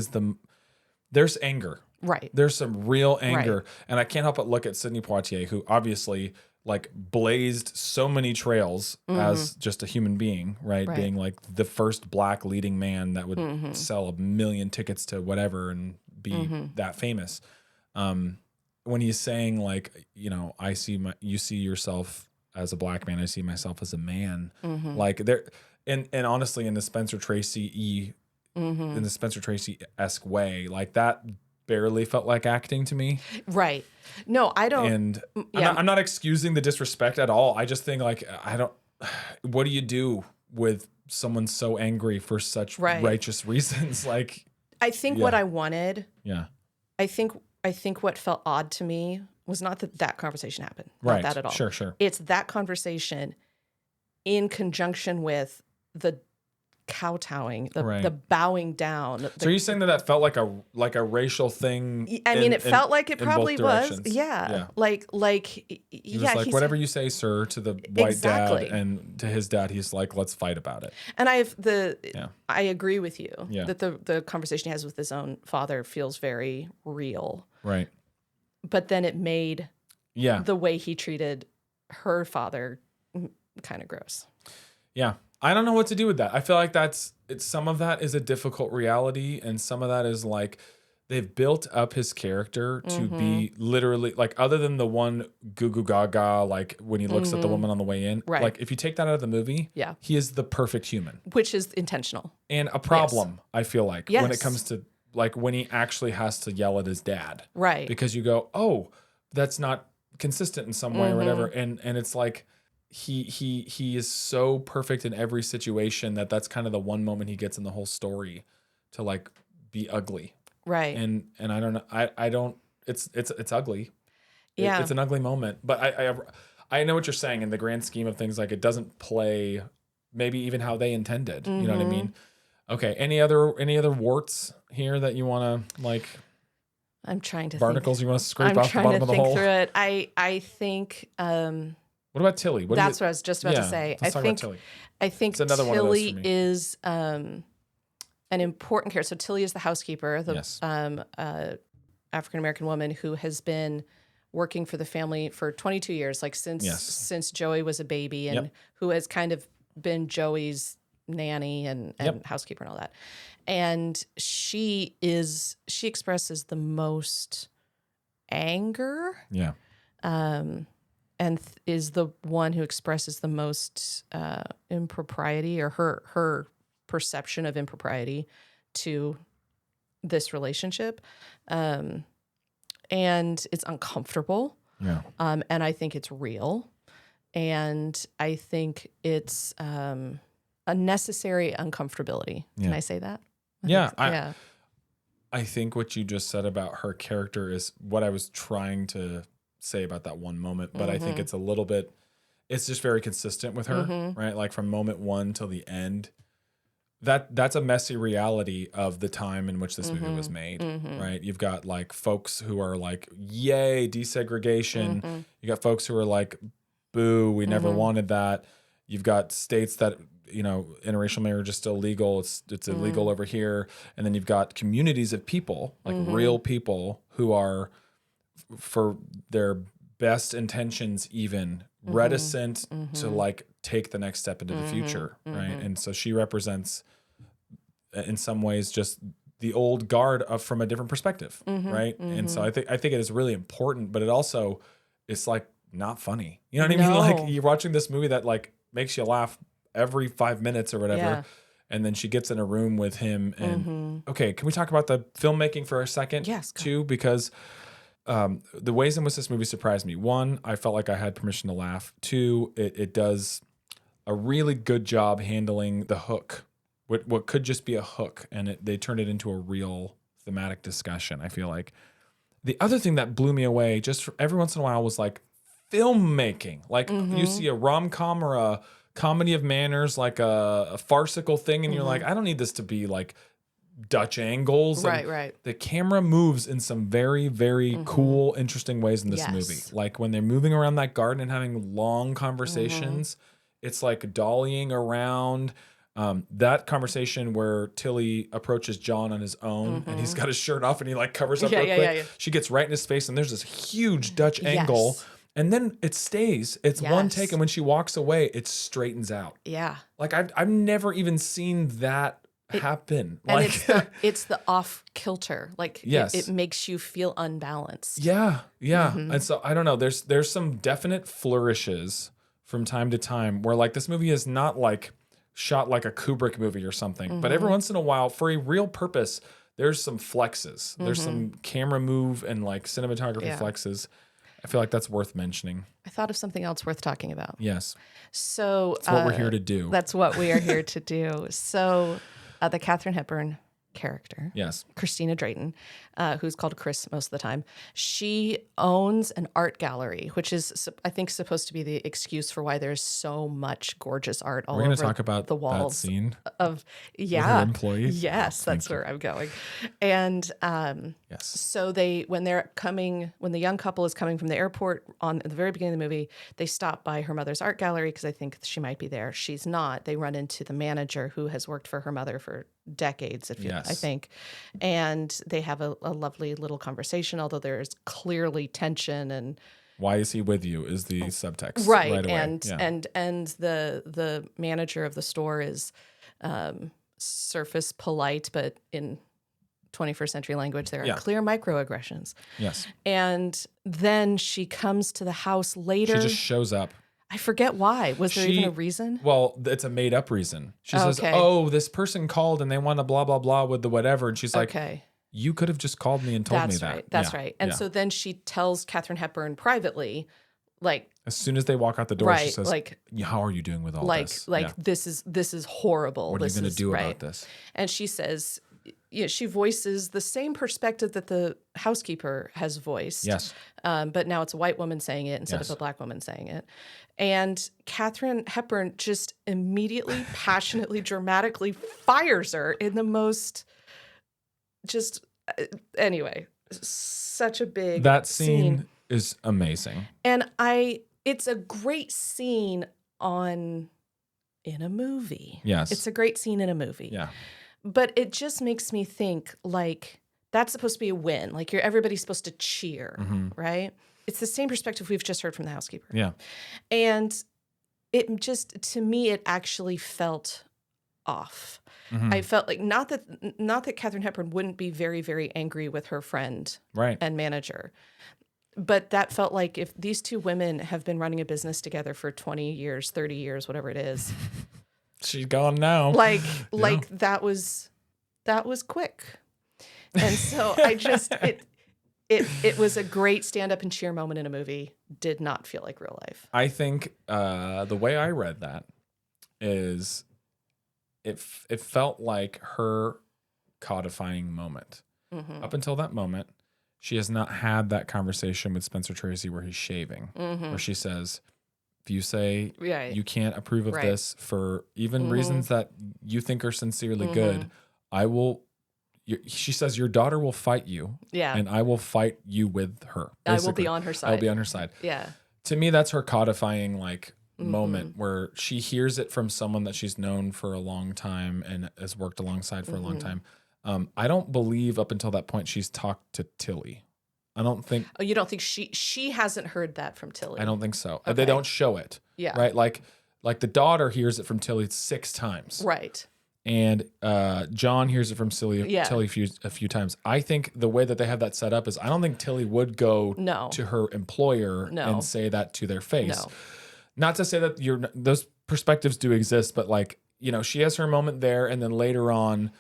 there's anger. Right. There's some real anger. Right. And I can't help but look at Sidney Poitier, who obviously like blazed so many trails as just a human being, right? Being like the first black leading man that would sell 1 million tickets to whatever and be that famous. When he's saying like, you see yourself as a black man, I see myself as a man. Like there, and honestly, in the Spencer Tracy-esque way, like that barely felt like acting to me. Right. No, I don't. And I'm not excusing the disrespect at all. I just think like, what do you do with someone so angry for such righteous reasons? Like, I think what I wanted. Yeah. I think what felt odd to me was not that conversation happened. Right. Not that at all. Sure. It's that conversation in conjunction with the kowtowing, the bowing down. So are you saying that felt like a racial thing? I mean, it felt like it probably was. Yeah. Like he was like, whatever you say, sir, to the white dad, and to his dad, he's like, let's fight about it. And I agree with you that the conversation he has with his own father feels very real. Right. But then it made the way he treated her father kind of gross. Yeah. I don't know what to do with that. I feel like some of that is a difficult reality, and some of that is like they've built up his character to be literally like, other than the one goo goo gaga, like when he looks at the woman on the way in, like if you take that out of the movie, he is the perfect human, which is intentional and a problem. I feel like when it comes to like when he actually has to yell at his dad, right? Because you go, oh, that's not consistent in some way or whatever, and it's like. He is so perfect in every situation that's kind of the one moment he gets in the whole story to like be ugly. Right. And I don't know. I don't, it's ugly. Yeah. It's an ugly moment, but I know what you're saying in the grand scheme of things. Like it doesn't play maybe even how they intended. You know what I mean? Okay. Any other warts here that you want to like, I'm trying to barnacles think. you want to scrape off the bottom of the hole? I'm trying to think through it. I think, what about Tilly? That's what I was just about to say. Let's talk about Tilly. I think Tilly is an important character. So Tilly is the housekeeper, the African-American woman who has been working for the family for 22 years, like since Joey was a baby, and who has kind of been Joey's nanny and housekeeper and all that. And she expresses the most anger. Yeah. And is the one who expresses the most impropriety, or her perception of impropriety to this relationship. And it's uncomfortable. Yeah. And I think it's real. And I think it's a necessary uncomfortability. Can I say that? I think what you just said about her character is what I was trying to say about that one moment, but I think it's a little bit, it's just very consistent with her, right? Like from moment one till the end. That's a messy reality of the time in which this movie was made, right? You've got like folks who are like, yay, desegregation. You got folks who are like, boo, we never wanted that. You've got states that, you know, interracial marriage is still legal. It's illegal over here. And then you've got communities of people, like real people who are, for their best intentions, even reticent to like take the next step into the future, right? And so she represents, in some ways, just the old guard from a different perspective, right? And so I think it is really important, but it also, it's like not funny. You know what I mean? Like you're watching this movie that like makes you laugh every 5 minutes or whatever. And then she gets in a room with him and okay, can we talk about the filmmaking for a second? Yes. Too, because the ways in which this movie surprised me. One, I felt like I had permission to laugh. Two, it does a really good job handling the hook, what could just be a hook, and they turned it into a real thematic discussion, I feel like. The other thing that blew me away just for every once in a while was like filmmaking. Like you see a rom-com or a comedy of manners, like a farcical thing, and you're like, I don't need this to be like Dutch angles. Right. The camera moves in some very, very cool, interesting ways in this movie. Like when they're moving around that garden and having long conversations, it's like dollying around. That conversation where Tilly approaches John on his own and he's got his shirt off and he like covers up real quick. Yeah. She gets right in his face and there's this huge Dutch angle. And then it stays. It's one take, and when she walks away, it straightens out. Yeah. Like I've never even seen that happen. And like it's the off kilter. Like it makes you feel unbalanced. Yeah. And so I don't know. There's some definite flourishes from time to time where like this movie is not like shot like a Kubrick movie or something, but every once in a while, for a real purpose, there's some flexes. There's some camera move and like cinematography flexes. I feel like that's worth mentioning. I thought of something else worth talking about. Yes. So that's what we're here to do. That's what we are here to do. So the Katharine Hepburn character, yes, Christina Drayton, who's called Chris most of the time, she owns an art gallery, which is, I think, supposed to be the excuse for why there's so much gorgeous art all over the walls. We're going to talk about that scene of with her employees. Yes, that's where I'm going. And yes, so when the young couple is coming from the airport at the very beginning of the movie, they stop by her mother's art gallery because I think she might be there. She's not. They run into the manager who has worked for her mother for decades, I think. And they have a lovely little conversation, although there's clearly tension and why is he with you is the subtext. Right. Away. And the manager of the store is surface polite, but in 21st century language, there are clear microaggressions. Yes. And then she comes to the house later. She just shows up. I forget why. Was there even a reason? Well, it's a made up reason. She says, oh, this person called and they want to blah, blah, blah with the whatever. And she's like, you could have just called me and told me that. That's right. And so then she tells Katharine Hepburn privately, like, as soon as they walk out the door, she says, like, how are you doing with all this? This is horrible. What are you going to do about this? And she says, she voices the same perspective that the housekeeper has voiced. Yes. But now it's a white woman saying it instead of a black woman saying it. And Katharine Hepburn just immediately, passionately, dramatically fires her in the most anyway, such a big that scene is amazing. And it's a great scene in a movie. Yes. It's a great scene in a movie. Yeah. But it just makes me think, like, that's supposed to be a win. Like, everybody's supposed to cheer, right? It's the same perspective we've just heard from the housekeeper. Yeah. And it just, to me, it actually felt off. I felt like, not that Katharine Hepburn wouldn't be very, very angry with her friend and manager, but that felt like if these two women have been running a business together for 20 years, 30 years, whatever it is. She's gone now. Like that was quick. And so I just, it was a great stand up and cheer moment in a movie. Did not feel like real life. I think the way I read that is it felt like her codifying moment. Up until that moment, she has not had that conversation with Spencer Tracy where he's shaving, where she says, if you say you can't approve of this for even reasons that you think are sincerely good, I will. She says, your daughter will fight you, and I will fight you with her. Basically. I will be on her side. I will be on her side. Yeah. To me, that's her codifying moment where she hears it from someone that she's known for a long time and has worked alongside for a long time. I don't believe up until that point she's talked to Tilly. I don't think. Oh, you don't think she hasn't heard that from Tilly? I don't think so. Okay. They don't show it. Yeah. Right. Like the daughter hears it from Tilly 6 times. Right. And John hears it from Tilly a few times. I think the way that they have that set up is I don't think Tilly would go to her employer and say that to their face. No. Not to say that those perspectives do exist, but she has her moment there, and then later on,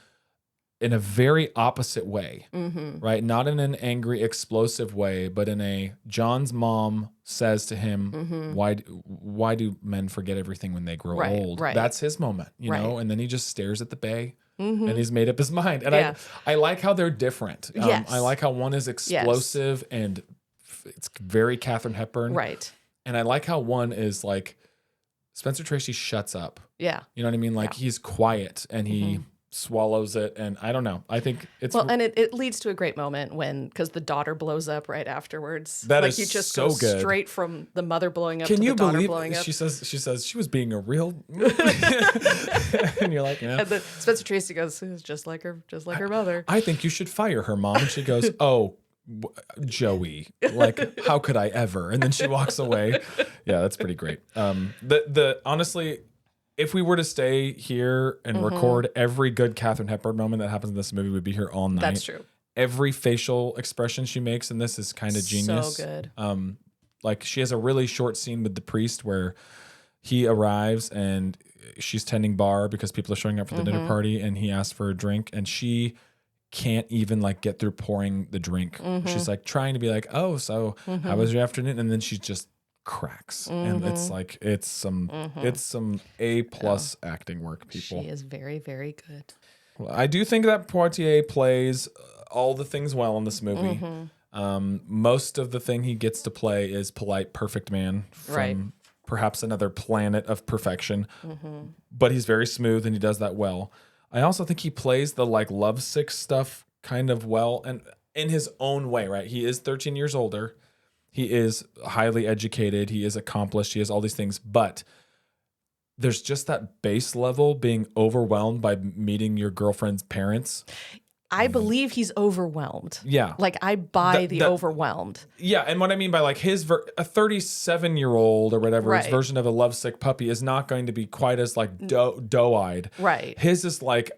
in a very opposite way, right? Not in an angry, explosive way, but in a John's mom says to him, "Why do men forget everything when they grow old?" Right. That's his moment, you know. And then he just stares at the bay, and he's made up his mind. And I like how they're different. I like how one is explosive and it's very Katharine Hepburn, right? And I like how one is like Spencer Tracy shuts up. Yeah, you know what I mean. Like he's quiet and he swallows it, and I don't know. I think it's and it leads to a great moment because the daughter blows up right afterwards. That like is you just so go good. Straight from the mother blowing up to the daughter blowing up. She says she was being a real, and you're like, yeah. And then Spencer Tracy goes, "It's just like her mother." I think you should fire her, Mom. And she goes, "Oh, Joey, like how could I ever?" And then she walks away. Yeah, that's pretty great. Honestly, if we were to stay here and record every good Katharine Hepburn moment that happens in this movie, we'd be here all night. That's true. Every facial expression she makes in this is kind of genius. So good. Like she has a really short scene with the priest where he arrives and she's tending bar because people are showing up for the dinner party, and he asks for a drink, and she can't even like get through pouring the drink. She's like trying to be like, oh, so how was your afternoon? And then she just cracks. And it's like, it's some A+ acting work, people. She is very, very good. Well, I do think that Poitier plays all the things well in this movie. Most of the thing he gets to play is polite, perfect man from perhaps another planet of perfection. But he's very smooth and he does that well. I also think he plays the like lovesick stuff kind of well and in his own way, right? He is 13 years older. He is highly educated. He is accomplished. He has all these things. But there's just that base level being overwhelmed by meeting your girlfriend's parents. I believe he's overwhelmed. Yeah. Like I buy the overwhelmed. Yeah. And what I mean by like a 37-year-old or whatever his version of a lovesick puppy is not going to be quite as like doe-eyed. Right. His is like,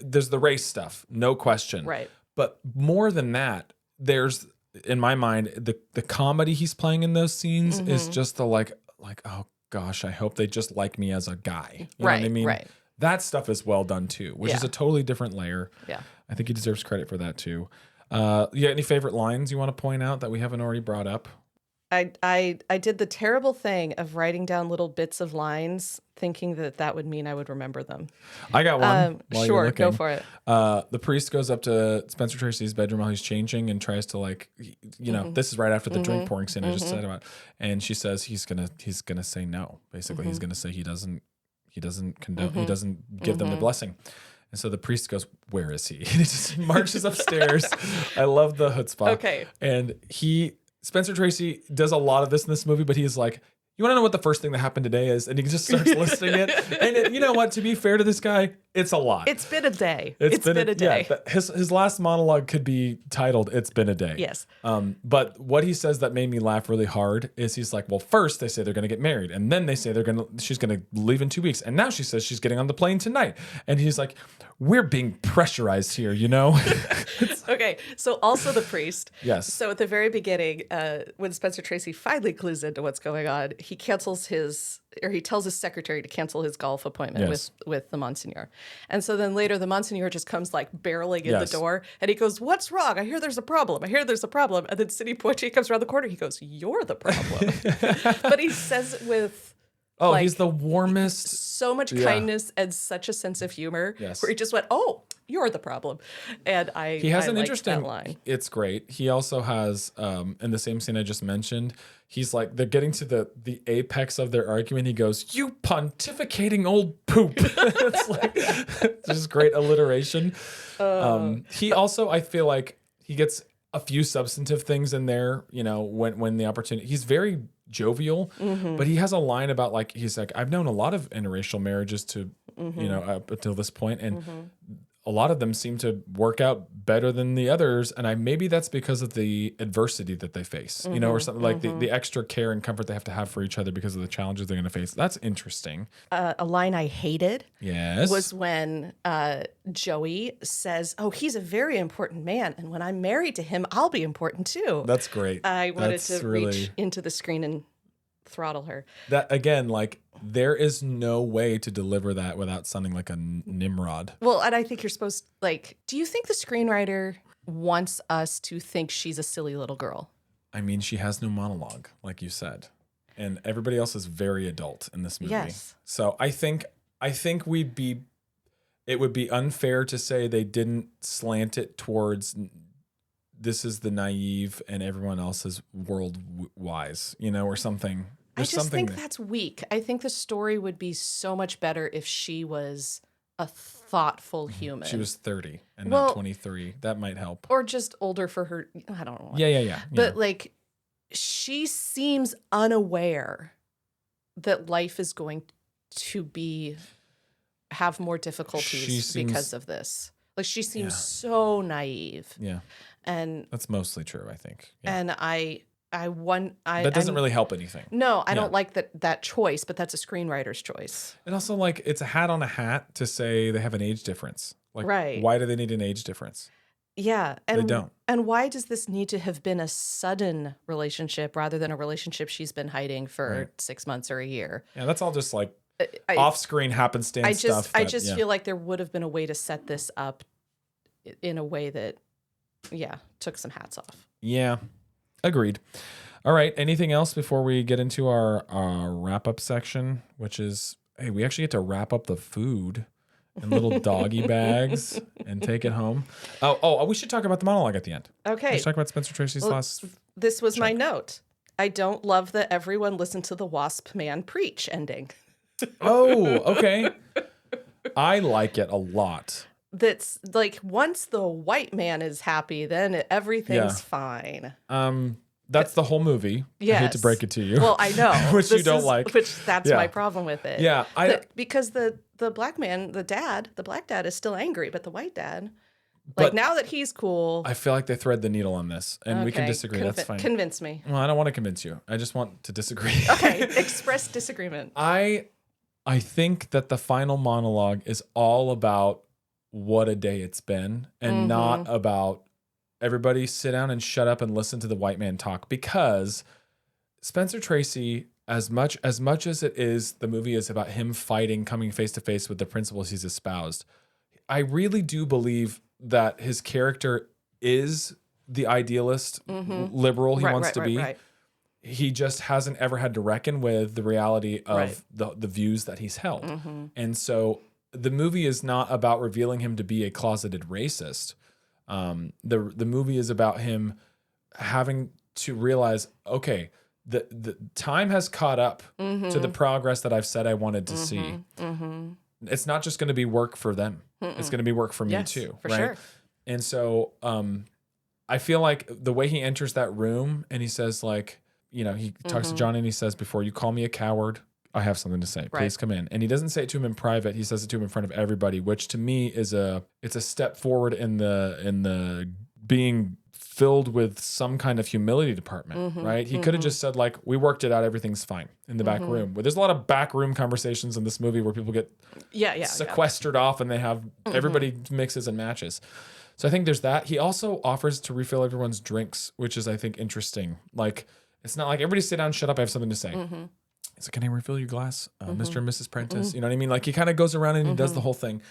there's the race stuff, no question. Right. But more than that, there's, in my mind, the comedy he's playing in those scenes is just the like, oh gosh, I hope they just like me as a guy. You know what I mean? Right. That stuff is well done too, which is a totally different layer. Yeah. I think he deserves credit for that too. You got any favorite lines you want to point out that we haven't already brought up? I did the terrible thing of writing down little bits of lines, thinking that would mean I would remember them. I got one. Sure, go for it. The priest goes up to Spencer Tracy's bedroom while he's changing and tries to like, this is right after the drink pouring scene I just said about, and she says he's gonna say no. Basically, he's gonna say he doesn't condone, he doesn't give them the blessing. And so the priest goes, where is he? And he just marches upstairs. I love the chutzpah. Okay. And Spencer Tracy does a lot of this in this movie, but he's like, you want to know what the first thing that happened today is? And he just starts listing it. And you know what? To be fair to this guy, it's a lot. It's been a day. It's been a day. Yeah, his last monologue could be titled, It's Been a Day. Yes. But what he says that made me laugh really hard is he's like, well, first they say they're going to get married. And then they say she's going to leave in 2 weeks. And now she says she's getting on the plane tonight. And he's like, we're being pressurized here, you know? Okay. So also the priest. Yes. So at the very beginning, when Spencer Tracy finally clues into what's going on, he tells his secretary to cancel his golf appointment with the Monsignor. And so then later the Monsignor just comes like barreling in the door and he goes, what's wrong? I hear there's a problem. And then Sidney Poitier comes around the corner. He goes, you're the problem. But he says it with he's the warmest. So much kindness and such a sense of humor where he just went, oh, you're the problem. And he has an interesting line. It's great. He also has, in the same scene I just mentioned, he's like, they're getting to the apex of their argument. He goes, you pontificating old poop. It's like, just great alliteration. He also, I feel like he gets a few substantive things in there, when the opportunity, he's very jovial, but he has a line about like, he's like, I've known a lot of interracial marriages to, up until this point, and a lot of them seem to work out better than the others. And maybe that's because of the adversity that they face, or something like the extra care and comfort they have to have for each other because of the challenges they're going to face. That's interesting. A line I hated was when Joey says, oh, he's a very important man. And when I'm married to him, I'll be important too. That's great. I wanted to reach into the screen and throttle her. That again, like, there is no way to deliver that without sounding like a Nimrod. Well, and I think you're supposed, do you think the screenwriter wants us to think she's a silly little girl? I mean, she has no monologue, like you said. And everybody else is very adult in this movie. Yes. So I think it would be unfair to say they didn't slant it towards this is the naive and everyone else is world wise, or something. There's I just think that's weak. I think the story would be so much better if she was a thoughtful human. She was 30 and not 23. That might help. Or just older for her. I don't know. Yeah. But she seems unaware that life is going to have more difficulties because of this. Like, she seems so naive. Yeah. And that's mostly true, I think. Yeah. And that doesn't really help anything. No, I don't like that choice, but that's a screenwriter's choice. And also, like, it's a hat on a hat to say they have an age difference. Like, why do they need an age difference? Yeah. They don't. And why does this need to have been a sudden relationship rather than a relationship she's been hiding for 6 months or a year? Yeah, that's all just like off-screen happenstance stuff. I just feel like there would have been a way to set this up in a way that, took some hats off. Yeah, agreed. All right. Anything else before we get into our wrap up section, which is, hey, we actually get to wrap up the food in little doggy bags and take it home. Oh, we should talk about the monologue at the end. Okay. Let's talk about Spencer Tracy's last. This was my note. I don't love that everyone listened to the Wasp Man preach ending. Oh, okay. I like it a lot. That's like, once the white man is happy, then everything's fine. That's the whole movie. Yes. I hate to break it to you. Well, I know. Which you don't like. That's my problem with it. Yeah. Because the black man, the black dad is still angry, but the white dad, like, now that he's cool. I feel like they thread the needle on this, and we can disagree. That's fine. Convince me. Well, I don't want to convince you. I just want to disagree. Okay. Express disagreement. I think that the final monologue is all about what a day it's been, and not about everybody sit down and shut up and listen to the white man talk, because Spencer Tracy, as much as it is, the movie is about him fighting, coming face to face with the principles he's espoused. I really do believe that his character is the idealist liberal he wants to be. Right. He just hasn't ever had to reckon with the reality of the views that he's held. And so the movie is not about revealing him to be a closeted racist. The movie is about him having to realize, okay, the time has caught up to the progress that I've said I wanted to see. It's not just going to be work for them. It's going to be work for me too. For right. Sure. And so, I feel like the way he enters that room and he says, like, he talks to John and he says, before you call me a coward, I have something to say. Please come in. And he doesn't say it to him in private. He says it to him in front of everybody, which to me is it's a step forward in the being filled with some kind of humility department, right? He could have just said, like, we worked it out, everything's fine in the back room. But there's a lot of back room conversations in this movie where people get sequestered off and they have everybody mixes and matches. So I think there's that. He also offers to refill everyone's drinks, which is, I think, interesting. Like, it's not like everybody sit down, shut up, I have something to say. He's like, can I refill your glass, Mr. and Mrs. Prentice? You know what I mean? Like, he kind of goes around and he does the whole thing.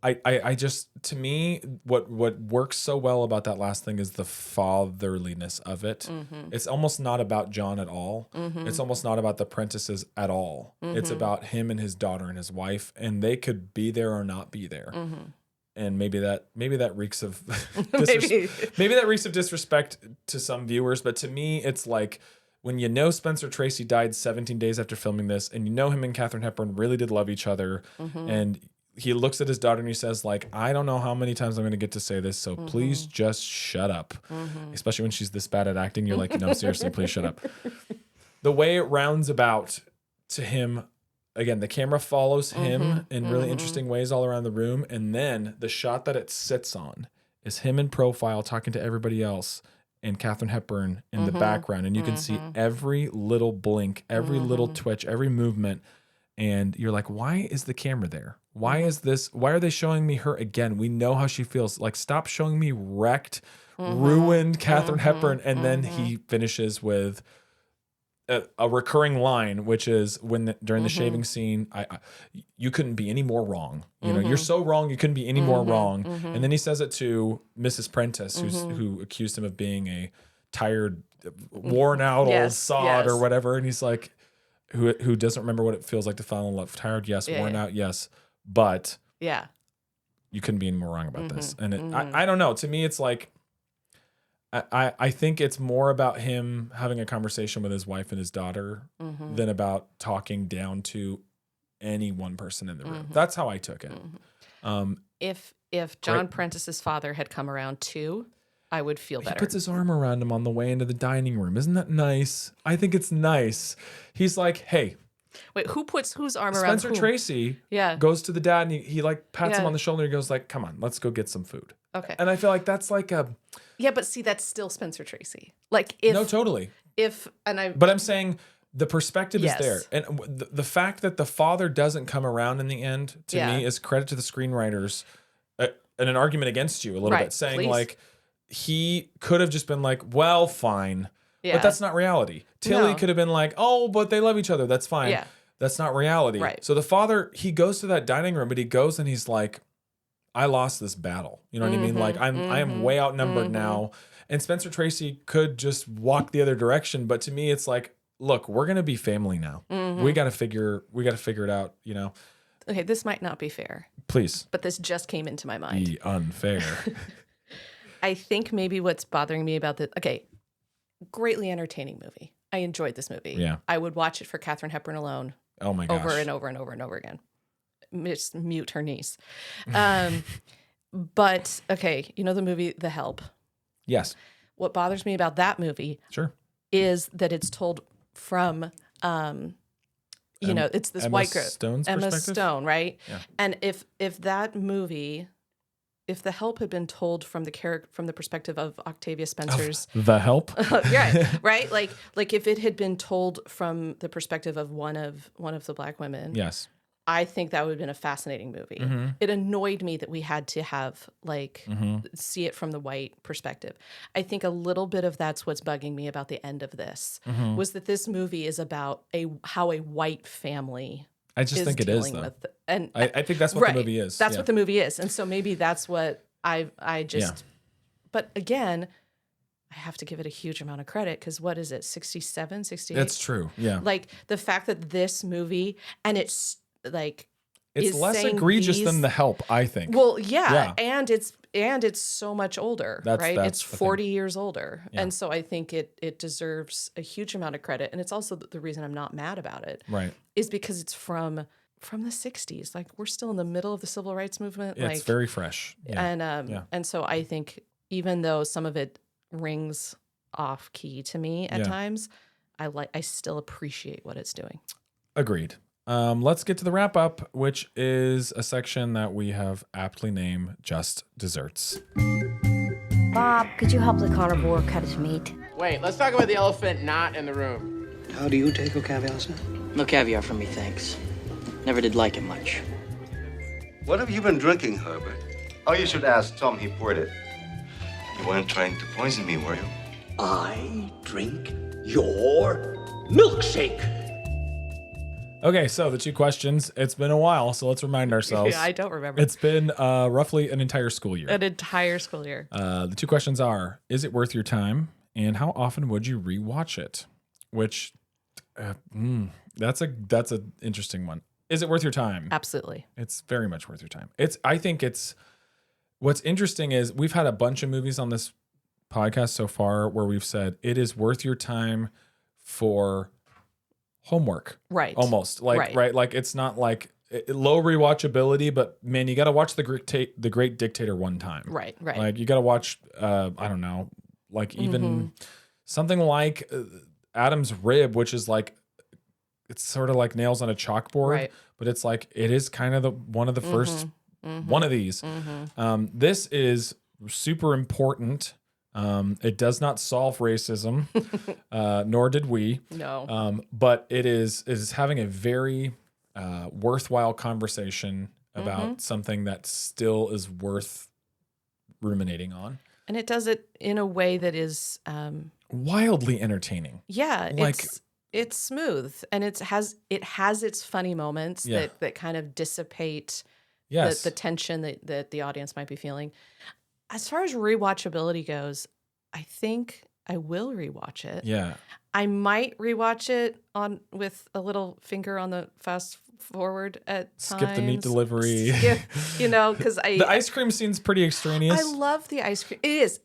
I just, to me, what works so well about that last thing is the fatherliness of it. It's almost not about John at all. It's almost not about the Prentices at all. It's about him and his daughter and his wife, and they could be there or not be there. And maybe that reeks of maybe that reeks of disrespect to some viewers, but to me, it's like, when you know Spencer Tracy died 17 days after filming this, and you know him and Katharine Hepburn really did love each other, and he looks at his daughter and he says, like, I don't know how many times I'm going to get to say this, so please just shut up. Especially when she's this bad at acting, you're like, no, seriously, please shut up. The way it rounds about to him, again, the camera follows him in really interesting ways all around the room, and then the shot that it sits on is him in profile talking to everybody else, and Katharine Hepburn in the background. And you can see every little blink, every little twitch, every movement. And you're like, why is the camera there? Why is this? Why are they showing me her again? We know how she feels. Like, stop showing me wrecked, ruined Katharine Hepburn. And then he finishes with a recurring line, which is during the shaving scene, you couldn't be any more wrong. You know, you're so wrong, you couldn't be any more wrong. And then he says it to Mrs. Prentice, who accused him of being a tired, worn out old sod or whatever. And he's like, who doesn't remember what it feels like to fall in love. Tired, yes. Worn out, yes. But you couldn't be any more wrong about this. And I don't know. To me, it's like, I think it's more about him having a conversation with his wife and his daughter than about talking down to any one person in the room. That's how I took it. If John Prentice's father had come around too, I would feel better. He puts his arm around him on the way into the dining room. Isn't that nice? I think it's nice. He's like, hey. Wait, who puts whose arm around Spencer Tracy goes to the dad and he like pats him on the shoulder. He goes like, come on, let's go get some food. Okay. And I feel like that's like a... Yeah, but see, that's still Spencer Tracy. Like, if... No, totally. But I'm saying the perspective is there. And the fact that the father doesn't come around in the end, to me, is credit to the screenwriters and an argument against you a little bit, saying like, he could have just been like, well, fine. Yeah. But that's not reality. Tilly could have been like, oh, but they love each other. That's fine. Yeah. That's not reality. Right. So the father, he goes to that dining room, but he goes and he's like, I lost this battle. You know what I mean? Like I am way outnumbered now. And Spencer Tracy could just walk the other direction. But to me, it's like, look, we're going to be family now. We got to figure it out, you know? Okay, this might not be fair. Please. But this just came into my mind. Be unfair. I think maybe what's bothering me about greatly entertaining movie. I enjoyed this movie. Yeah. I would watch it for Katharine Hepburn alone. Oh my gosh. Over and over and over and over again. Just mute her niece. But, okay, you know the movie The Help? Yes. What bothers me about that movie is that it's told from, it's this white girl. Emma Stone, right? Yeah. And if that movie, if The Help had been told from the perspective of Octavia Spencer's The Help, right? Like if it had been told from the perspective of one of the black women, yes, I think that would have been a fascinating movie. It annoyed me that we had to have see it from the white perspective. I think a little bit of that's what's bugging me about the end of this was that this movie is about how a white family. I just think it is though. And I think that's what the movie is. That's what the movie is. And so maybe that's what I just, but again, I have to give it a huge amount of credit because what is it, 67, 68? That's true, yeah. Like the fact that this movie, and it's like... It's less egregious than The Help, I think. Well, yeah. And it's so much older, right? It's 40 years older. Yeah. And so I think it deserves a huge amount of credit. And it's also the reason I'm not mad about it. Right. Is because it's from the 60s. Like we're still in the middle of the civil rights movement. Yeah, it's very fresh. Yeah. And so I think even though some of it rings off key to me at times, I still appreciate what it's doing. Agreed. Let's get to the wrap up, which is a section that we have aptly named Just Desserts. Bob, could you help the carnivore cut his meat? Wait, let's talk about the elephant not in the room. How do you take caviar, sir? No caviar from me, thanks. Never did like it much. What have you been drinking, Herbert? Oh, you should ask Tom. He poured it. You weren't trying to poison me, were you? I drink your milkshake. Okay, so the two questions. It's been a while, so let's remind ourselves. Yeah, I don't remember. It's been roughly an entire school year. An entire school year. The two questions are, is it worth your time? And how often would you rewatch it? Which, that's an interesting one. Is it worth your time? Absolutely. It's very much worth your time. I think what's interesting is we've had a bunch of movies on this podcast so far where we've said it is worth your time for homework, right? Almost right. Like it's not like low rewatchability, but man, you got to watch the Great Dictator one time, right? Like you got to watch, I don't know, like even something like Adam's Rib, which is like it's sort of like nails on a chalkboard, right? But it's like it is kind of one of the first one of these. This is super important. It does not solve racism, nor did we. No. But it is having a very worthwhile conversation about something that still is worth ruminating on. And it does it in a way that is wildly entertaining. Yeah, it's smooth, and it has its funny moments that kind of dissipate the tension that the audience might be feeling. As far as rewatchability goes, I think I will rewatch it. Yeah. I might rewatch it with a little finger on the fast forward at times. Skip the meat delivery. Because the ice cream scene's pretty extraneous. I love the ice cream. It is.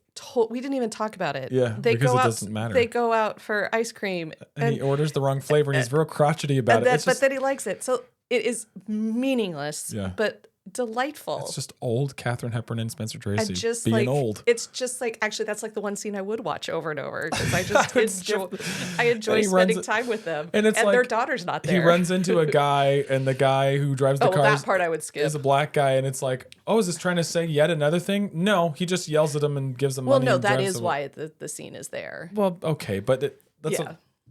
We didn't even talk about it. Yeah, because it doesn't matter. They go out for ice cream. And he orders the wrong flavor, and he's real crotchety about it. But then he likes it. So it is meaningless, but delightful. It's just old Katharine Hepburn and Spencer Tracy just being old. It's just like, actually, that's like the one scene I would watch over and over because I just enjoy spending time with them. And it's like, their daughter's not there. He runs into a guy, and the guy who drives the car that part I would skip. Is a black guy, and it's like, oh, is this trying to say yet another thing? No, he just yells at him and gives them money. Well, no, that is why the scene is there. Well, okay, but that's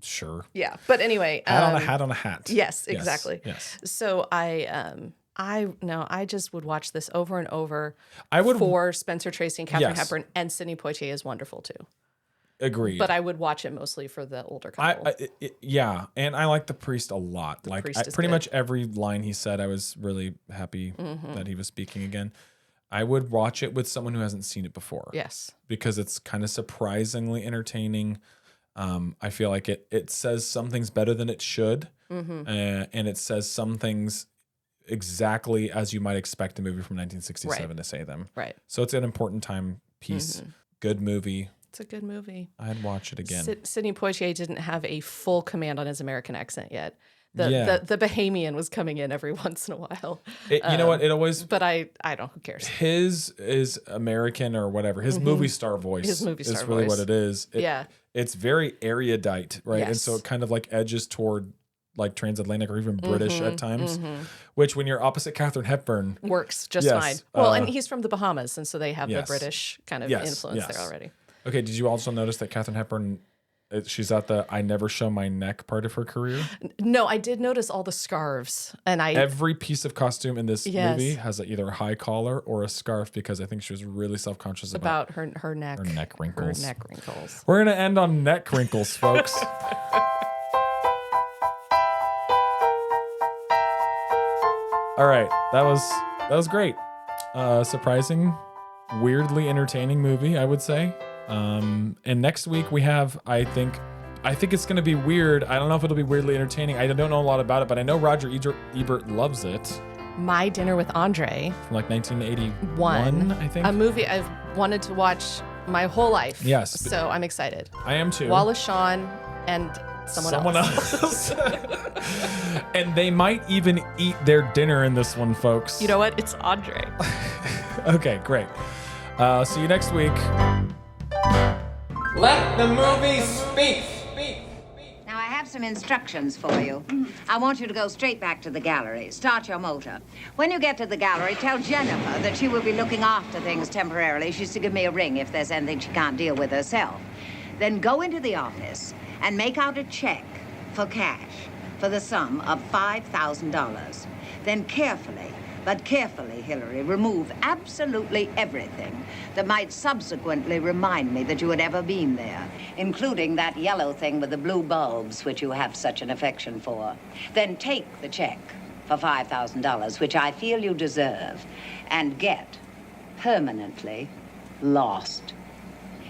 sure. Yeah, but anyway. Hat on a hat on a hat. Yes, exactly. Yes. So I just would watch this over and over. For Spencer Tracy and Katharine Hepburn, and Sidney Poitier is wonderful too. Agreed. But I would watch it mostly for the older couple. And I like the priest a lot. Pretty much every line he said, I was really happy that he was speaking again. I would watch it with someone who hasn't seen it before. Yes. Because it's kind of surprisingly entertaining. I feel like it says some things better than it should. And it says some things exactly as you might expect a movie from 1967 to say them. Right. So it's an important time piece. Good movie. It's a good movie. I'd watch it again. Sidney Poitier didn't have a full command on his American accent yet. The Bahamian was coming in every once in a while. You know what? It always. But I don't. Who cares? His is American or whatever. His movie star voice. His movie star is really voice. what it is. It's very erudite, right? Yes. And so it kind of like edges toward like transatlantic or even British at times. Which, when you're opposite Katharine Hepburn, works just fine. Well, and he's from the Bahamas, and so they have the British kind of influence there already. Okay. Did you also notice that Katharine Hepburn? She's at the I never show my neck part of her career. No, I did notice all the scarves, and every piece of costume in this movie has either a high collar or a scarf because I think she was really self-conscious about her neck, her neck wrinkles. Her neck wrinkles. We're gonna end on neck wrinkles, folks. All right, that was great. Surprising, weirdly entertaining movie, I would say. And next week we have, I think it's going to be weird. I don't know if it'll be weirdly entertaining. I don't know a lot about it, but I know Roger Ebert loves it. My Dinner with Andre. From like 1981, I think. A movie I've wanted to watch my whole life. Yes. So I'm excited. I am too. Wallace Shawn and someone else. And they might even eat their dinner in this one, folks. You know what? It's Andre. Okay, great. See you next week. Let the movie speak. Now, I have some instructions for you. I want you to go straight back to the gallery. Start your motor. When you get to the gallery, tell Jennifer that she will be looking after things temporarily. She's to give me a ring if there's anything she can't deal with herself. Then go into the office and make out a check for cash for the sum of $5,000. Then carefully, Hillary, remove absolutely everything that might subsequently remind me that you had ever been there, including that yellow thing with the blue bulbs, which you have such an affection for. Then take the check for $5,000, which I feel you deserve, and get permanently lost.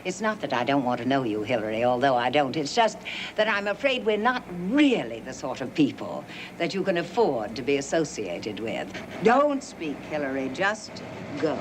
It's not that I don't want to know you, Hillary, although I don't. It's just that I'm afraid we're not really the sort of people that you can afford to be associated with. Don't speak, Hillary. Just go.